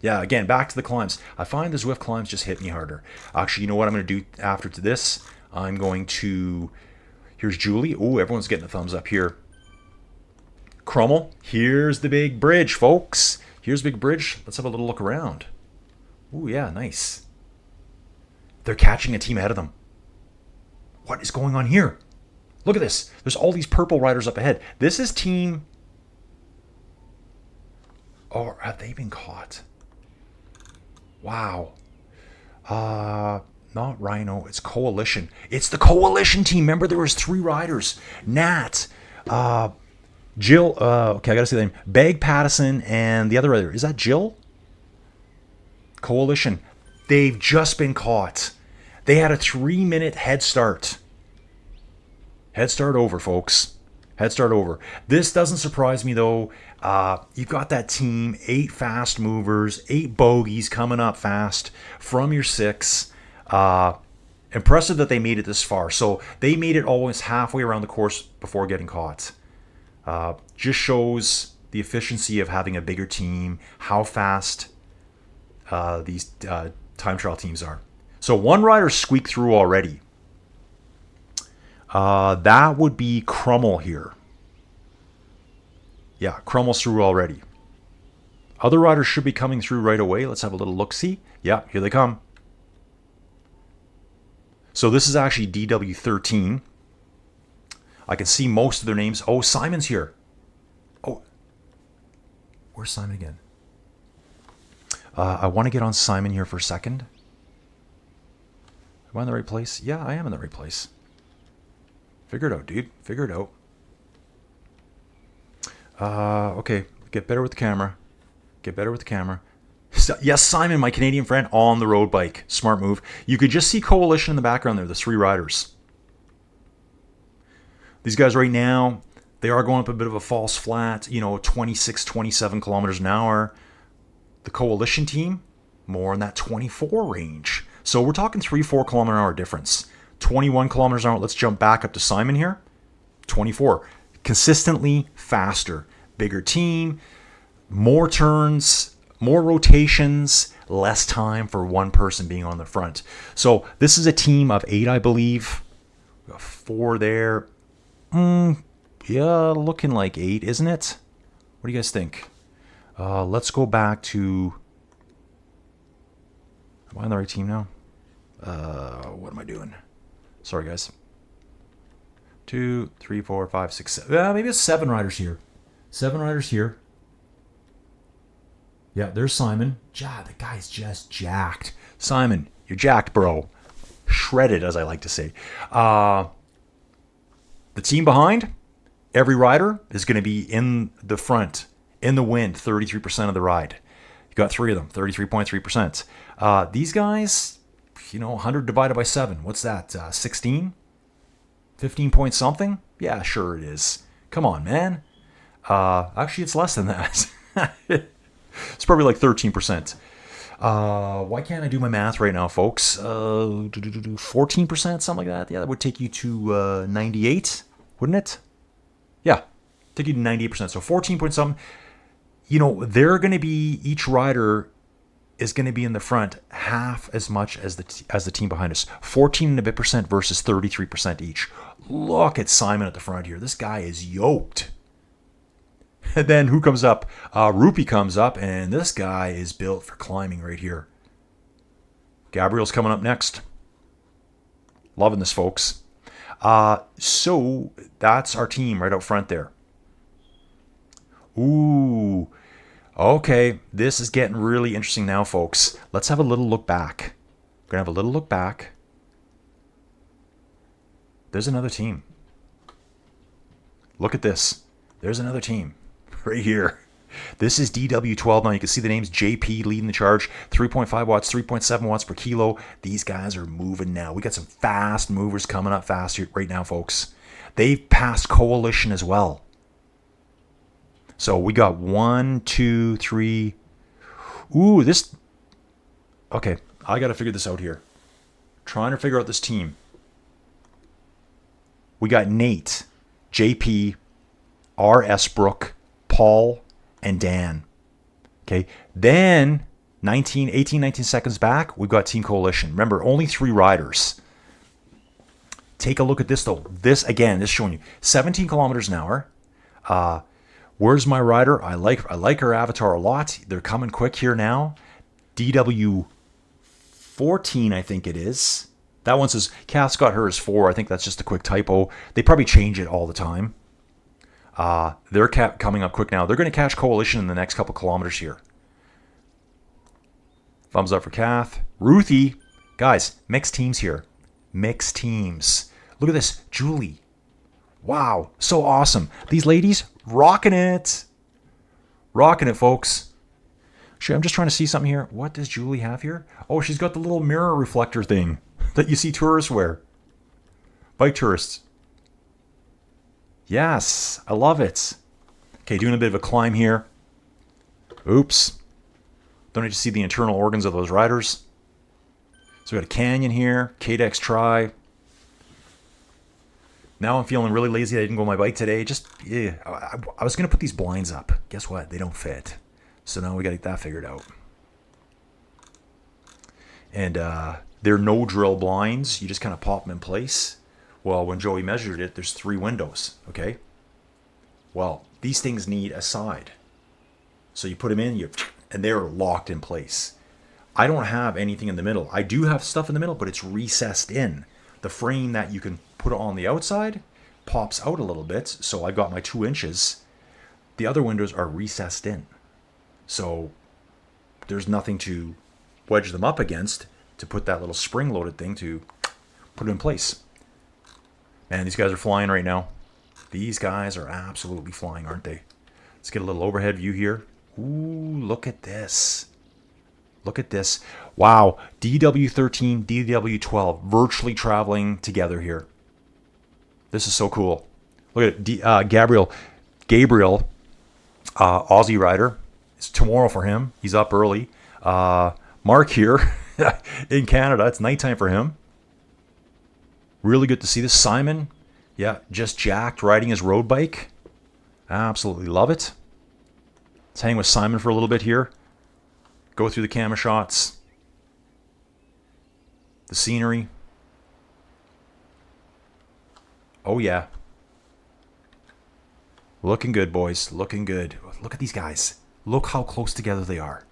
Yeah, again, back to the climbs. I find the Zwift climbs just hit me harder. Actually, you know what I'm going to do after this? I'm going to... Here's Julie. Oh, everyone's getting a thumbs up here. Crummel. Here's the big bridge, folks. Here's the big bridge. Let's have a little look around. Oh, yeah, nice. They're catching a team ahead of them. What is going on here? Look at this. There's all these purple riders up ahead. This is team... Or have they been caught? Wow. Not Rhino. It's Coalition. It's the Coalition team. Remember, there was 3 riders. Nat. Jill. Okay, I got to say the name. Bag Pattison and the other rider. Is that Jill? Coalition. They've just been caught. They had a 3-minute head start. Head start over, folks. Head start over. This doesn't surprise me, though. You've got that team, 8 fast movers, 8 bogeys coming up fast from your 6. Impressive that they made it this far. So they made it almost halfway around the course before getting caught. Just shows the efficiency of having a bigger team, how fast these time trial teams are. So one rider squeaked through already. That would be Crummel here. Yeah, Crummel's through already. Other riders should be coming through right away. Let's have a little look-see. Yeah, here they come. So this is actually DW13. I can see most of their names. Oh, Simon's here. Oh, where's Simon again? I want to get on Simon here for a second. Am I in the right place? Yeah, I am in the right place. Figure it out, dude. Figure it out. Okay, get better with the camera. Get better with the camera. Yes, Simon, my Canadian friend, on the road bike. Smart move. You could just see Coalition in the background there, the 3 riders. These guys right now, they are going up a bit of a false flat, 26, 27 kilometers an hour. The Coalition team, more in that 24 range. So we're talking 3-4 kilometer an hour difference. 21 kilometers an hour. Let's jump back up to Simon here. 24. Consistently faster. Bigger team. More turns, more rotations, less time for one person being on the front. So this is a team of 8, I believe. We got 4 there. Yeah, looking like 8, isn't it? What do you guys think? Let's go back to... Am I on the right team now? What am I doing? Sorry, guys. 2, 3, 4, 5, 6, 7. Maybe it's 7 riders here. 7 riders here. Yeah, there's Simon. The guy's just jacked. Simon, you're jacked, bro. Shredded, as I like to say. The team behind, every rider is going to be in the front, in the wind, 33% of the ride. You got 3 of them, 33.3%. These guys, 100 divided by 7. What's that, 16? 15 point something? Yeah, sure it is. Come on, man. Actually, it's less than that. It's probably like 13%. Why can't I do my math right now, folks? 14%, something like that. Yeah, that would take you to 98, wouldn't it? Yeah, take you to 98%. So 14 point something. They're going to be, each rider is going to be in the front half as much as the team behind us. 14 and a bit percent versus 33% each. Look at Simon at the front here. This guy is yoked. And then who comes up? Rupee comes up, and this guy is built for climbing right here. Gabriel's coming up next. Loving this, folks. So that's our team right out front there. Ooh. Okay, this is getting really interesting now, folks. Let's have a little look back. We're going to have a little look back. There's another team. Look at this. There's another team. Right here. This is DW12. Now you can see the names. JP leading the charge. 3.5 watts, 3.7 watts per kilo. These guys are moving now. We got some fast movers coming up fast here right now, folks. They've passed Coalition as well. So we got 1, 2, 3. Ooh, this... Okay, I got to figure this out here. Trying to figure out this team. We got Nate, JP, R. Esbrook, Paul, and Dan. Okay, then 18, 19 seconds back, we've got Team Coalition. Remember, only 3 riders. Take a look at this, though. This, again, this is showing you 17 kilometers an hour. Where's my rider? I like her avatar a lot. They're coming quick here now. DW14, I think it is. That one says, Kath's got her as 4. I think that's just a quick typo. They probably change it all the time. They're coming up quick now. They're going to catch Coalition in the next couple kilometers here. Thumbs up for Kath. Ruthie. Guys, mixed teams here. Mixed teams. Look at this. Julie. Wow. So awesome. These ladies, rocking it. Rocking it, folks. Sure, I'm just trying to see something here. What does Julie have here? Oh, she's got the little mirror reflector thing that you see tourists wear. Bike tourists. Yes, I love it. Okay, doing a bit of a climb here. Oops. Don't need to see the internal organs of those riders. So we got a canyon here. KDEX Tri. Now I'm feeling really lazy. I didn't go on my bike today. Just, yeah, I was going to put these blinds up. Guess what? They don't fit. So now we got to get that figured out. And they're no drill blinds. You just kind of pop them in place. Well, when Joey measured it, there's 3 windows, okay? Well, these things need a side. So you put them in, and they're locked in place. I don't have anything in the middle. I do have stuff in the middle, but it's recessed in. The frame that you can put on the outside pops out a little bit, so I've got my 2 inches. The other windows are recessed in. So there's nothing to wedge them up against to put that little spring-loaded thing to put it in place. Man, these guys are flying right now. These guys are absolutely flying, aren't they? Let's get a little overhead view here. Ooh, look at this. Look at this. Wow, DW13, DW12, virtually traveling together here. This is so cool. Look at it. Gabriel, Aussie rider. It's tomorrow for him. He's up early. Mark here in Canada. It's nighttime for him. Really good to see this. Simon, yeah, just jacked, riding his road bike. Absolutely love it. Let's hang with Simon for a little bit here. Go through the camera shots. The scenery. Oh, yeah. Looking good, boys. Looking good. Look at these guys. Look how close together they are.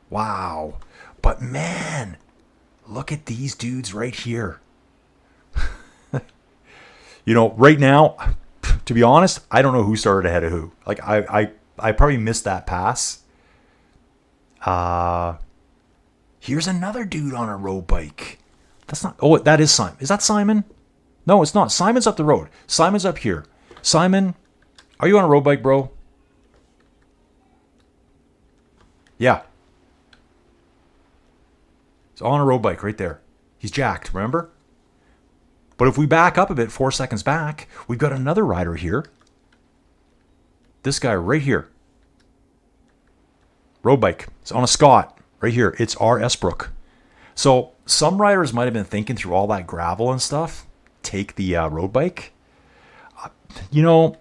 Wow. But man, look at these dudes right here. You know, right now, to be honest, I don't know who started ahead of who. Like, I probably missed that pass. Here's another dude on a road bike. That's not... Oh, that is Simon. Is that Simon? No, it's not. Simon's up the road. Simon's up here. Simon, are you on a road bike, bro? Yeah. He's on a road bike right there. He's jacked, remember? But if we back up a bit, 4 seconds back, we've got another rider here. This guy right here. Road bike. It's on a Scott right here. It's R. Esbrook. So some riders might have been thinking through all that gravel and stuff. Take the road bike. You know,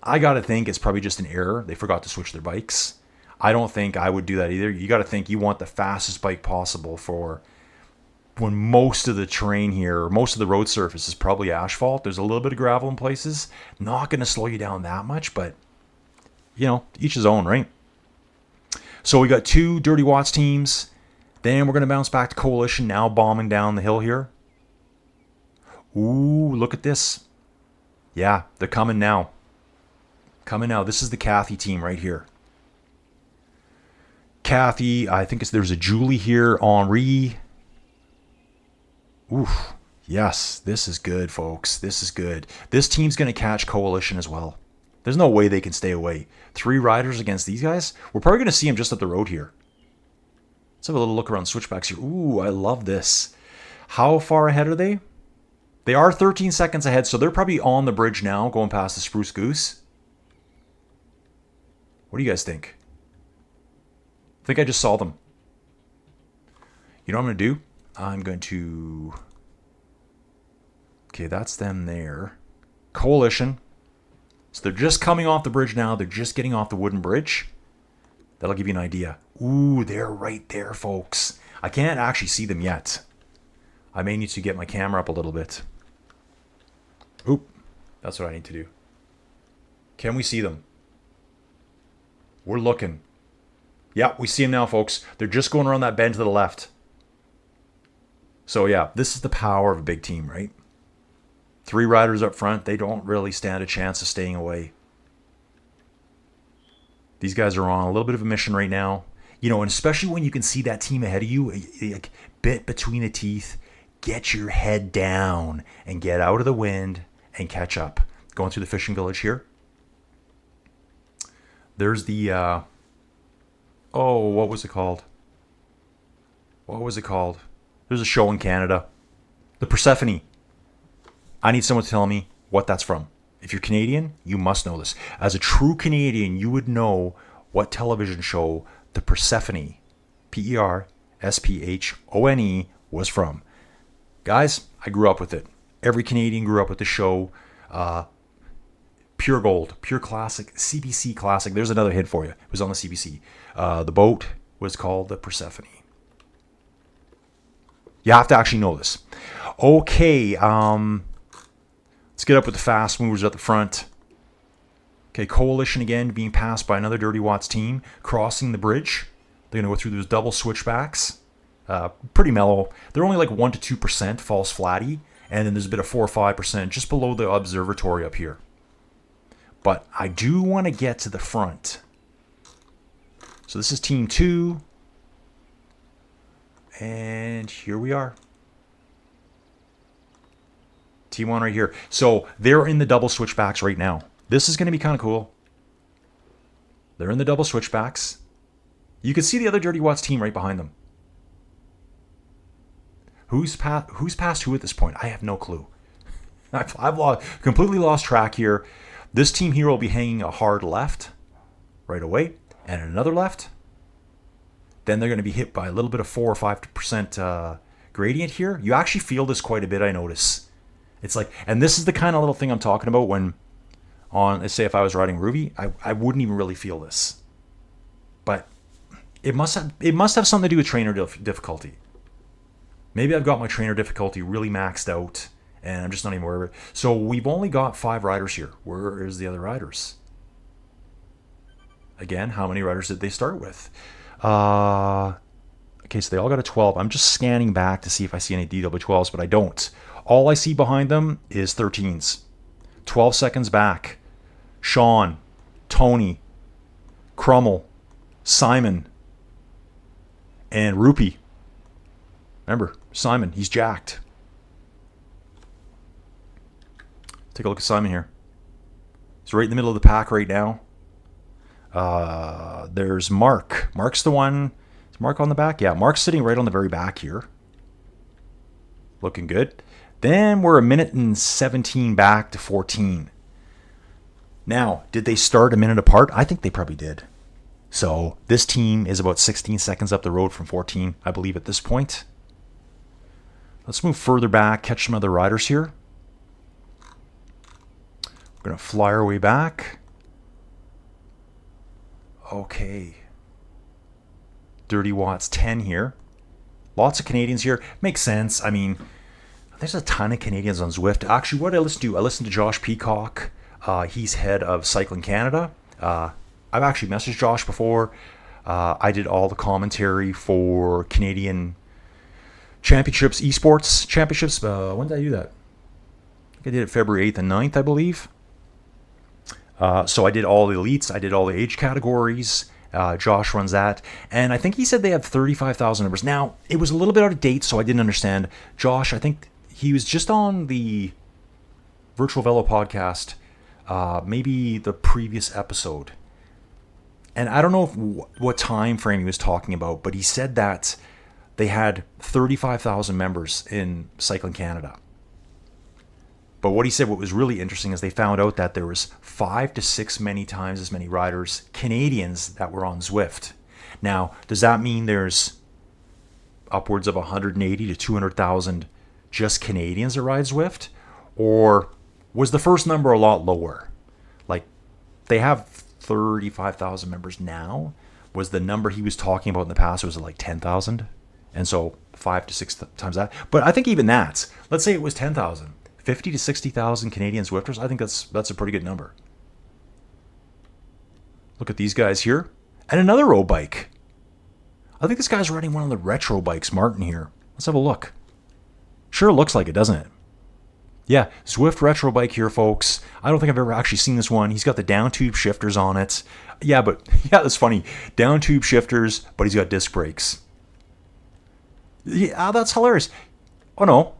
I got to think it's probably just an error. They forgot to switch their bikes. I don't think I would do that either. You got to think you want the fastest bike possible for when most of the terrain here, most of the road surface is probably asphalt. There's a little bit of gravel in places. Not going to slow you down that much, but, you know, each his own, right? So we got 2 Dirty Watts teams. Then we're going to bounce back to Coalition, now bombing down the hill here. Ooh, look at this. Yeah, they're coming now. Coming now. This is the Kathy team right here. Kathy, I think there's a Julie here. Henri. Oof. Yes, this is good, folks. This is good. This team's going to catch Coalition as well. There's no way they can stay away. 3 riders against these guys. We're probably going to see them just up the road here. Let's have a little look around switchbacks here. Ooh, I love this. How far ahead are they? They are 13 seconds ahead, so they're probably on the bridge now, going past the Spruce Goose. What do you guys think? I think I just saw them. You know what I'm going to do? I'm going to... Okay, that's them there. Coalition. So they're just coming off the bridge now. They're just getting off the wooden bridge. That'll give you an idea. Ooh, they're right there, folks. I can't actually see them yet. I may need to get my camera up a little bit. Oop, that's what I need to do. Can we see them? We're looking. Yeah, we see them now, folks. They're just going around that bend to the left. So yeah, this is the power of a big team, right? 3 riders up front. They don't really stand a chance of staying away. These guys are on a little bit of a mission right now. You know, and especially when you can see that team ahead of you, like bit between the teeth, get your head down and get out of the wind and catch up. Going through the fishing village here. There's the, what was it called? What was it called? There's a show in Canada. The Persephone. I need someone to tell me what that's from. If you're Canadian, you must know this. As a true Canadian, you would know what television show the Persephone, Persephone, was from. Guys, I grew up with it. Every Canadian grew up with the show. Pure Gold, Pure Classic, CBC Classic. There's another hint for you. It was on the CBC. The boat was called the Persephone. You have to actually know this. Okay, let's get up with the fast movers at the front. Okay, Coalition again being passed by another Dirty Watts team, crossing the bridge. They're going to go through those double switchbacks. Pretty mellow. They're only like 1 to 2% false flatty, and then there's a bit of 4 or 5% just below the observatory up here. But I do want to get to the front. So this is team 2. And here we are. Team 1 right here. So they're in the double switchbacks right now. This is going to be kind of cool. They're in the double switchbacks. You can see the other Dirty Watts team right behind them. Who's past who at this point? I have no clue. I've completely lost track here. This team here will be hanging a hard left right away, and another left. Then they're going to be hit by a little bit of 4 or 5% gradient here. You actually feel this quite a bit, I notice. It's like, and this is the kind of little thing I'm talking about when, let's say if I was riding Ruby, I wouldn't even really feel this. But it must have something to do with trainer difficulty. Maybe I've got my trainer difficulty really maxed out, and I'm just not even aware of it. So we've only got 5 riders here. Where is the other riders? Again, how many riders did they start with? Okay, so they all got a 12. I'm just scanning back to see if I see any DW12s, but I don't. All I see behind them is 13s. 12 seconds back. Sean, Tony, Crummel, Simon, and Rupee. Remember, Simon, he's jacked. Take a look at Simon here. He's right in the middle of the pack right now. There's Mark. Mark's the one. Is Mark on the back? Yeah, Mark's sitting right on the very back here. Looking good. Then we're 1:17 back to 14. Now, did they start a minute apart? I think they probably did. So this team is about 16 seconds up the road from 14, I believe, at this point. Let's move further back, catch some other riders here. We're going to fly our way back. Okay. Dirty Watts 10 here. Lots of Canadians here. Makes sense. I mean, there's a ton of Canadians on Zwift. Actually, what I listened to, I listened to Josh Peacock. He's head of Cycling Canada. I've actually messaged Josh before. I did all the commentary for Canadian Championships, Esports Championships. When did I do that? I think I did it February 8th and 9th, I believe. So I did all the elites. I did all the age categories. Josh runs that. And I think he said they have 35,000 members. Now, it was a little bit out of date, so I didn't understand. Josh, I think he was just on the Virtual Velo podcast, maybe the previous episode. And I don't know what time frame he was talking about, but he said that they had 35,000 members in Cycling Canada. But what he said, what was really interesting, is they found out that there was 5 to 6 many times as many riders, Canadians, that were on Zwift. Now, does that mean there's upwards of 180 to 200,000 just Canadians that ride Zwift? Or was the first number a lot lower? Like, they have 35,000 members now. Was the number he was talking about in the past, was it like 10,000? And so 5 to 6 times that. But I think even that's, let's say it was 10,000. 50 to 60,000 Canadian Zwifters, I think that's a pretty good number. Look at these guys here. And another road bike. I think this guy's riding one of the retro bikes, Martin, here. Let's have a look. Sure looks like it, doesn't it? Yeah, Zwift retro bike here, folks. I don't think I've ever actually seen this one. He's got the down tube shifters on it. Yeah, that's funny. Down tube shifters, but he's got disc brakes. Yeah, that's hilarious. Oh, no.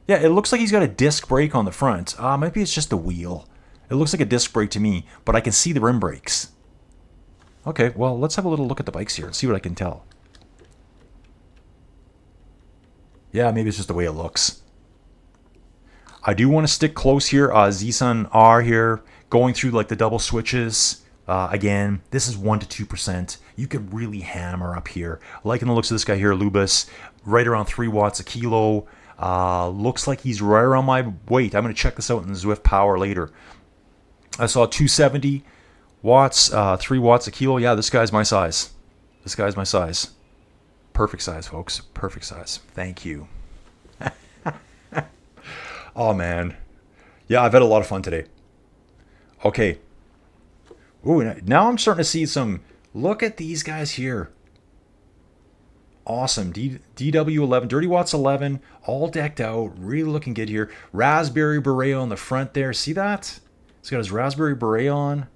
Yeah, it looks like he's got a disc brake on the front. Maybe it's just the wheel. It looks like a disc brake to me, but I can see the rim brakes. Okay, well, let's have a little look at the bikes here and see what I can tell. Yeah, maybe it's just the way it looks. I do want to stick close here. Zisun R here, going through like the double switches. Again, this is 1 to 2%. You could really hammer up here. Liking the looks of this guy here, Lubus. Right around 3 watts a kilo. Looks like he's right around my weight. I'm going to check this out in Zwift Power later. I saw 270 watts, 3 watts a kilo. Yeah, this guy's my size. This guy's my size. Perfect size, folks. Perfect size. Thank you. Oh, man. Yeah, I've had a lot of fun today. Okay. Ooh, now I'm starting to see some... Look at these guys here. Awesome. DW11, Dirty Watts 11, all decked out. Really looking good here. Raspberry Beret on the front there. See that? He's got his Raspberry Beret on.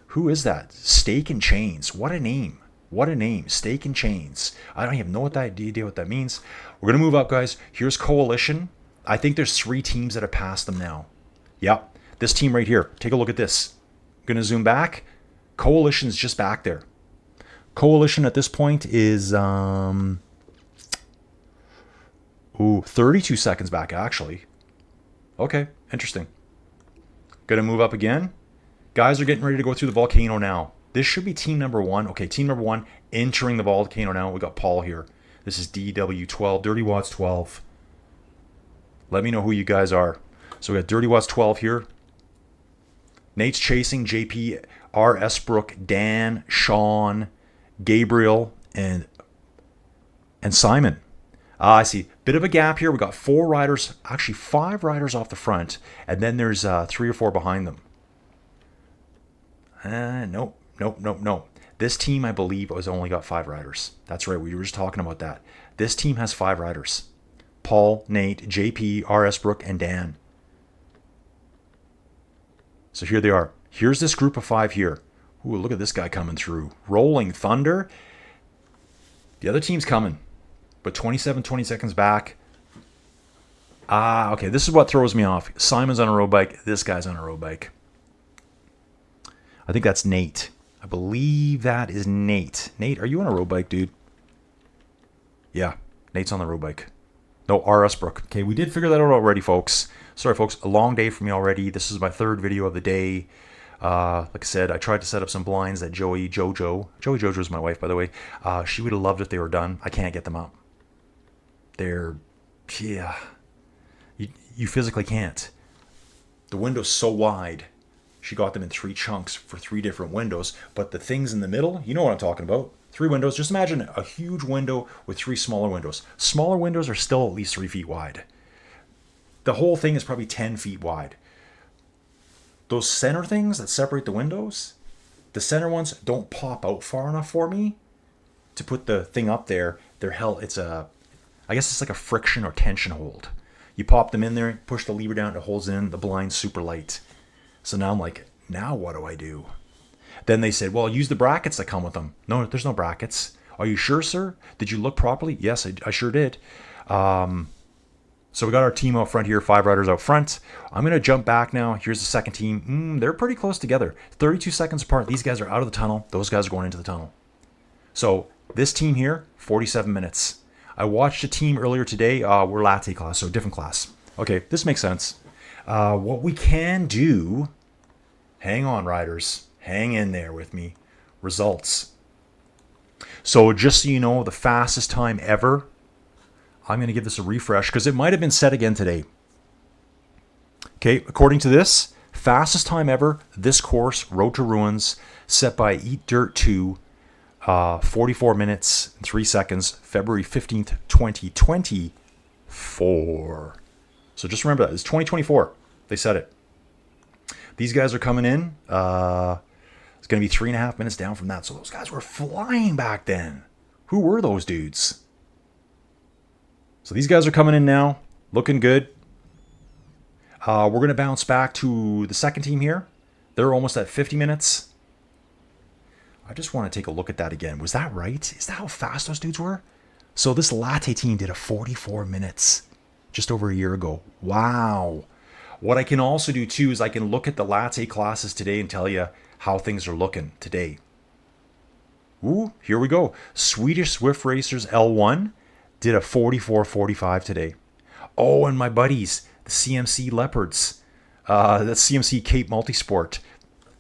Who is that? Steak and Chains. What a name. What a name. Steak and Chains. I don't even know what idea what that means. We're going to move up, guys. Here's Coalition. I think there's 3 teams that have passed them now. Yep. This team right here. Take a look at this. I'm going to zoom back. Coalition's just back there. Coalition at this point is 32 seconds back, actually. Okay, interesting. Gonna move up again. Guys are getting ready to go through the volcano now. This should be team number 1. Okay, team number 1 entering the volcano now. We got Paul here. This is DW12, Dirty Watts 12. Let me know who you guys are. So we got Dirty Watts 12 here. Nate's chasing JP, R. Esbrook, Dan, Sean, Gabriel, and Simon. I see. Bit of a gap here. We got 4 riders, actually 5 riders off the front, and then there's 3 or 4 behind them. Nope. This team, I believe, has only got 5 riders. That's right. We were just talking about that. This team has 5 riders. Paul, Nate, JP, R. Esbrook, and Dan. So here they are. Here's this group of 5 here. Ooh, look at this guy coming through. Rolling Thunder. The other team's coming. But 20 seconds back. Okay. This is what throws me off. Simon's on a road bike. This guy's on a road bike. I think that's Nate. I believe that is Nate. Nate, are you on a road bike, dude? Yeah. Nate's on the road bike. No, R. Esbrook. Okay, we did figure that out already, folks. Sorry, folks. A long day for me already. This is my 3rd video of the day. Like I said, I tried to set up some blinds that Joey Jojo is my wife, by the way. She would have loved if they were done. I can't get them up. They're, yeah. You physically can't. The window's so wide. She got them in 3 chunks for 3 different windows. But the things in the middle, you know what I'm talking about. 3 windows. Just imagine a huge window with 3 smaller windows. Smaller windows are still at least 3 feet wide. The whole thing is probably 10 feet wide. Those center things that separate the windows, the center ones don't pop out far enough for me to put the thing up there. They're held. I guess it's like a friction or tension hold. You pop them in there, push the lever down, it holds in. The blind's super light. So now I'm like, now what do I do? Then they said, well, use the brackets that come with them. No, there's no brackets. Are you sure, sir? Did you look properly? Yes, I sure did. So we got our team out front here, 5 riders out front. I'm going to jump back now. Here's the second team. They're pretty close together. 32 seconds apart. These guys are out of the tunnel. Those guys are going into the tunnel. So this team here, 47 minutes. I watched a team earlier today. We're Latte class, so different class. Okay, this makes sense. What we can do, hang on, riders. Hang in there with me. Results. So just so you know, the fastest time ever, I'm going to give this a refresh because it might have been set again today. Okay, according to this, fastest time ever, this course, Road to Ruins, set by Eat Dirt 2, 44 minutes and 3 seconds, February 15th, 2024. So just remember that. It's 2024. They said it. These guys are coming in. It's going to be 3.5 minutes down from that. So those guys were flying back then. Who were those dudes? So these guys are coming in now, looking good. We're going to bounce back to the second team here. They're almost at 50 minutes. I just want to take a look at that again. Was that right? Is that how fast those dudes were? So this Latte team did a 44 minutes just over a year ago. Wow. What I can also do too is I can look at the Latte classes today and tell you how things are looking today. Ooh, here we go. Swedish Zwift Racers L1 did a 44.45 today. Oh, and my buddies, the CMC Leopards, that's CMC Cape Multisport.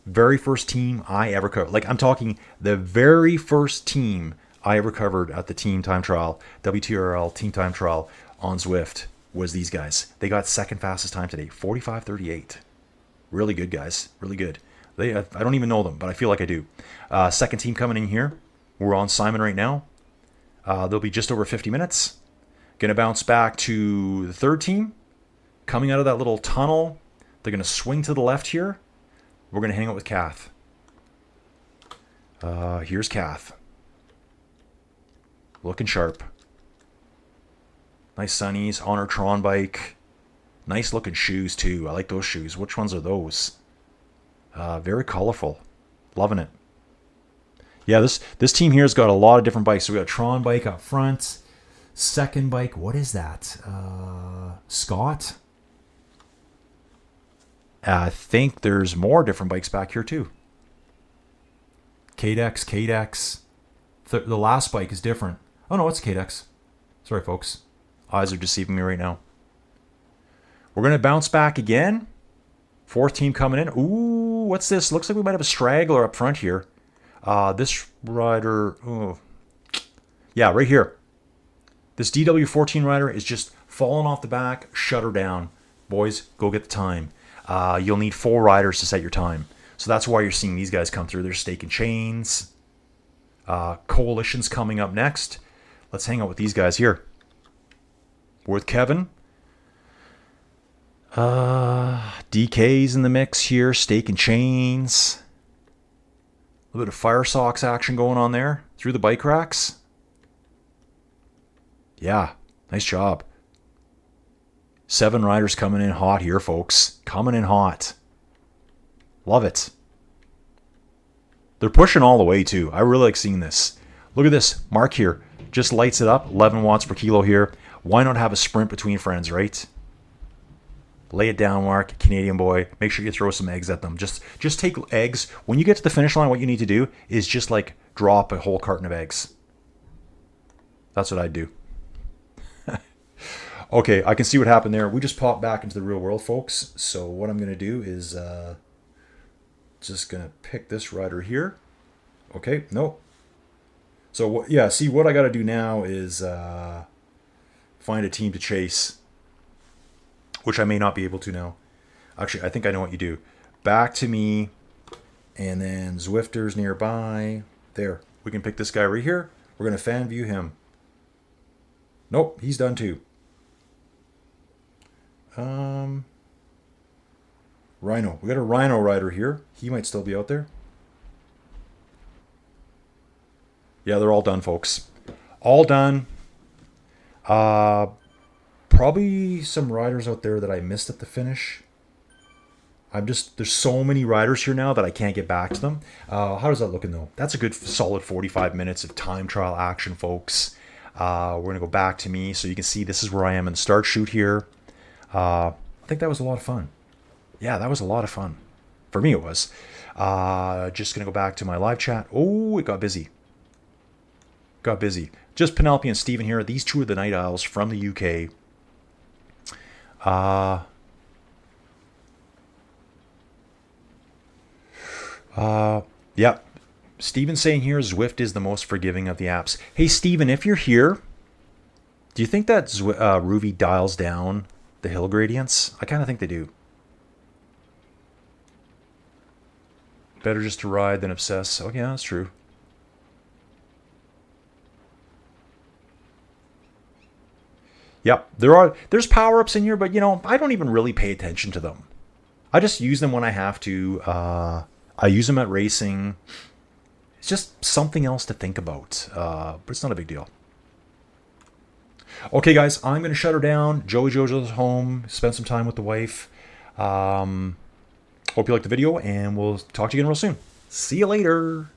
Very first team I ever covered. Like, I'm talking the very first team I ever covered at the team time trial, WTRL team time trial on Zwift was these guys. They got second fastest time today, 45:38. Really good, guys. Really good. I don't even know them, but I feel like I do. Second team coming in here. We're on Simon right now. They'll be just over 50 minutes. Going to bounce back to the third team. Coming out of that little tunnel. They're going to swing to the left here. We're going to hang out with Kath. Here's Kath. Looking sharp. Nice sunnies on her Tron bike. Nice looking shoes too. I like those shoes. Which ones are those? Very colorful. Loving it. Yeah, this team here has got a lot of different bikes. So we got a Tron bike up front. Second bike, what is that? Scott? I think there's more different bikes back here too. Cadex. The last bike is different. Oh no, it's Cadex. Sorry, folks. Eyes are deceiving me right now. We're going to bounce back again. Fourth team coming in. Ooh, what's this? Looks like we might have a straggler up front here. This rider... Oh. Yeah, right here. This DW14 rider is just falling off the back. Shut her down. Boys, go get the time. You'll need 4 riders to set your time. So that's why you're seeing these guys come through. They're staking chains. Coalition's coming up next. Let's hang out with these guys here. We're with Kevin. DK's in the mix here. Staking chains. A little bit of fire socks action going on there. Through the bike racks. Yeah, nice job. 7 riders coming in hot here, folks. Coming in hot. Love it. They're pushing all the way, too. I really like seeing this. Look at this. Mark here. Just lights it up. 11 watts per kilo here. Why not have a sprint between friends, right? Lay it down, Mark. Canadian boy. Make sure you throw some eggs at them. Just take eggs. When you get to the finish line, what you need to do is just like drop a whole carton of eggs. That's what I'd do. Okay, I can see what happened there. We just popped back into the real world, folks. So what I'm going to do is just going to pick this rider here. Okay, no. So, yeah, see, what I got to do now is find a team to chase, which I may not be able to now. Actually, I think I know what you do. Back to me, and then Zwifters nearby. There, we can pick this guy right here. We're going to fan view him. Nope, he's done too. Rhino. We got a Rhino rider here. He might still be out there. Yeah, they're all done, folks. All done. Probably some riders out there that I missed at the finish. There's so many riders here now that I can't get back to them. How does that looking though? That's a good solid 45 minutes of time trial action, folks. We're going to go back to me so you can see this is where I am in the start shoot here. I think that was a lot of fun. Yeah, that was a lot of fun. For me, it was. Just going to go back to my live chat. Oh, it got busy. Just Penelope and Steven here. These two are the Night Owls from the UK. Yeah. Steven's saying here, Zwift is the most forgiving of the apps. Hey, Steven, if you're here, do you think that Ruby dials down the hill gradients? I kind of think they do. Better just to ride than obsess. Oh, yeah, that's true. Yep, there's power-ups in here, but, you know, I don't even really pay attention to them. I just use them when I have to. I use them at racing. It's just something else to think about, but it's not a big deal. Okay, guys, I'm going to shut her down. Joey Jojo's home. Spend some time with the wife. Hope you liked the video, and we'll talk to you again real soon. See you later.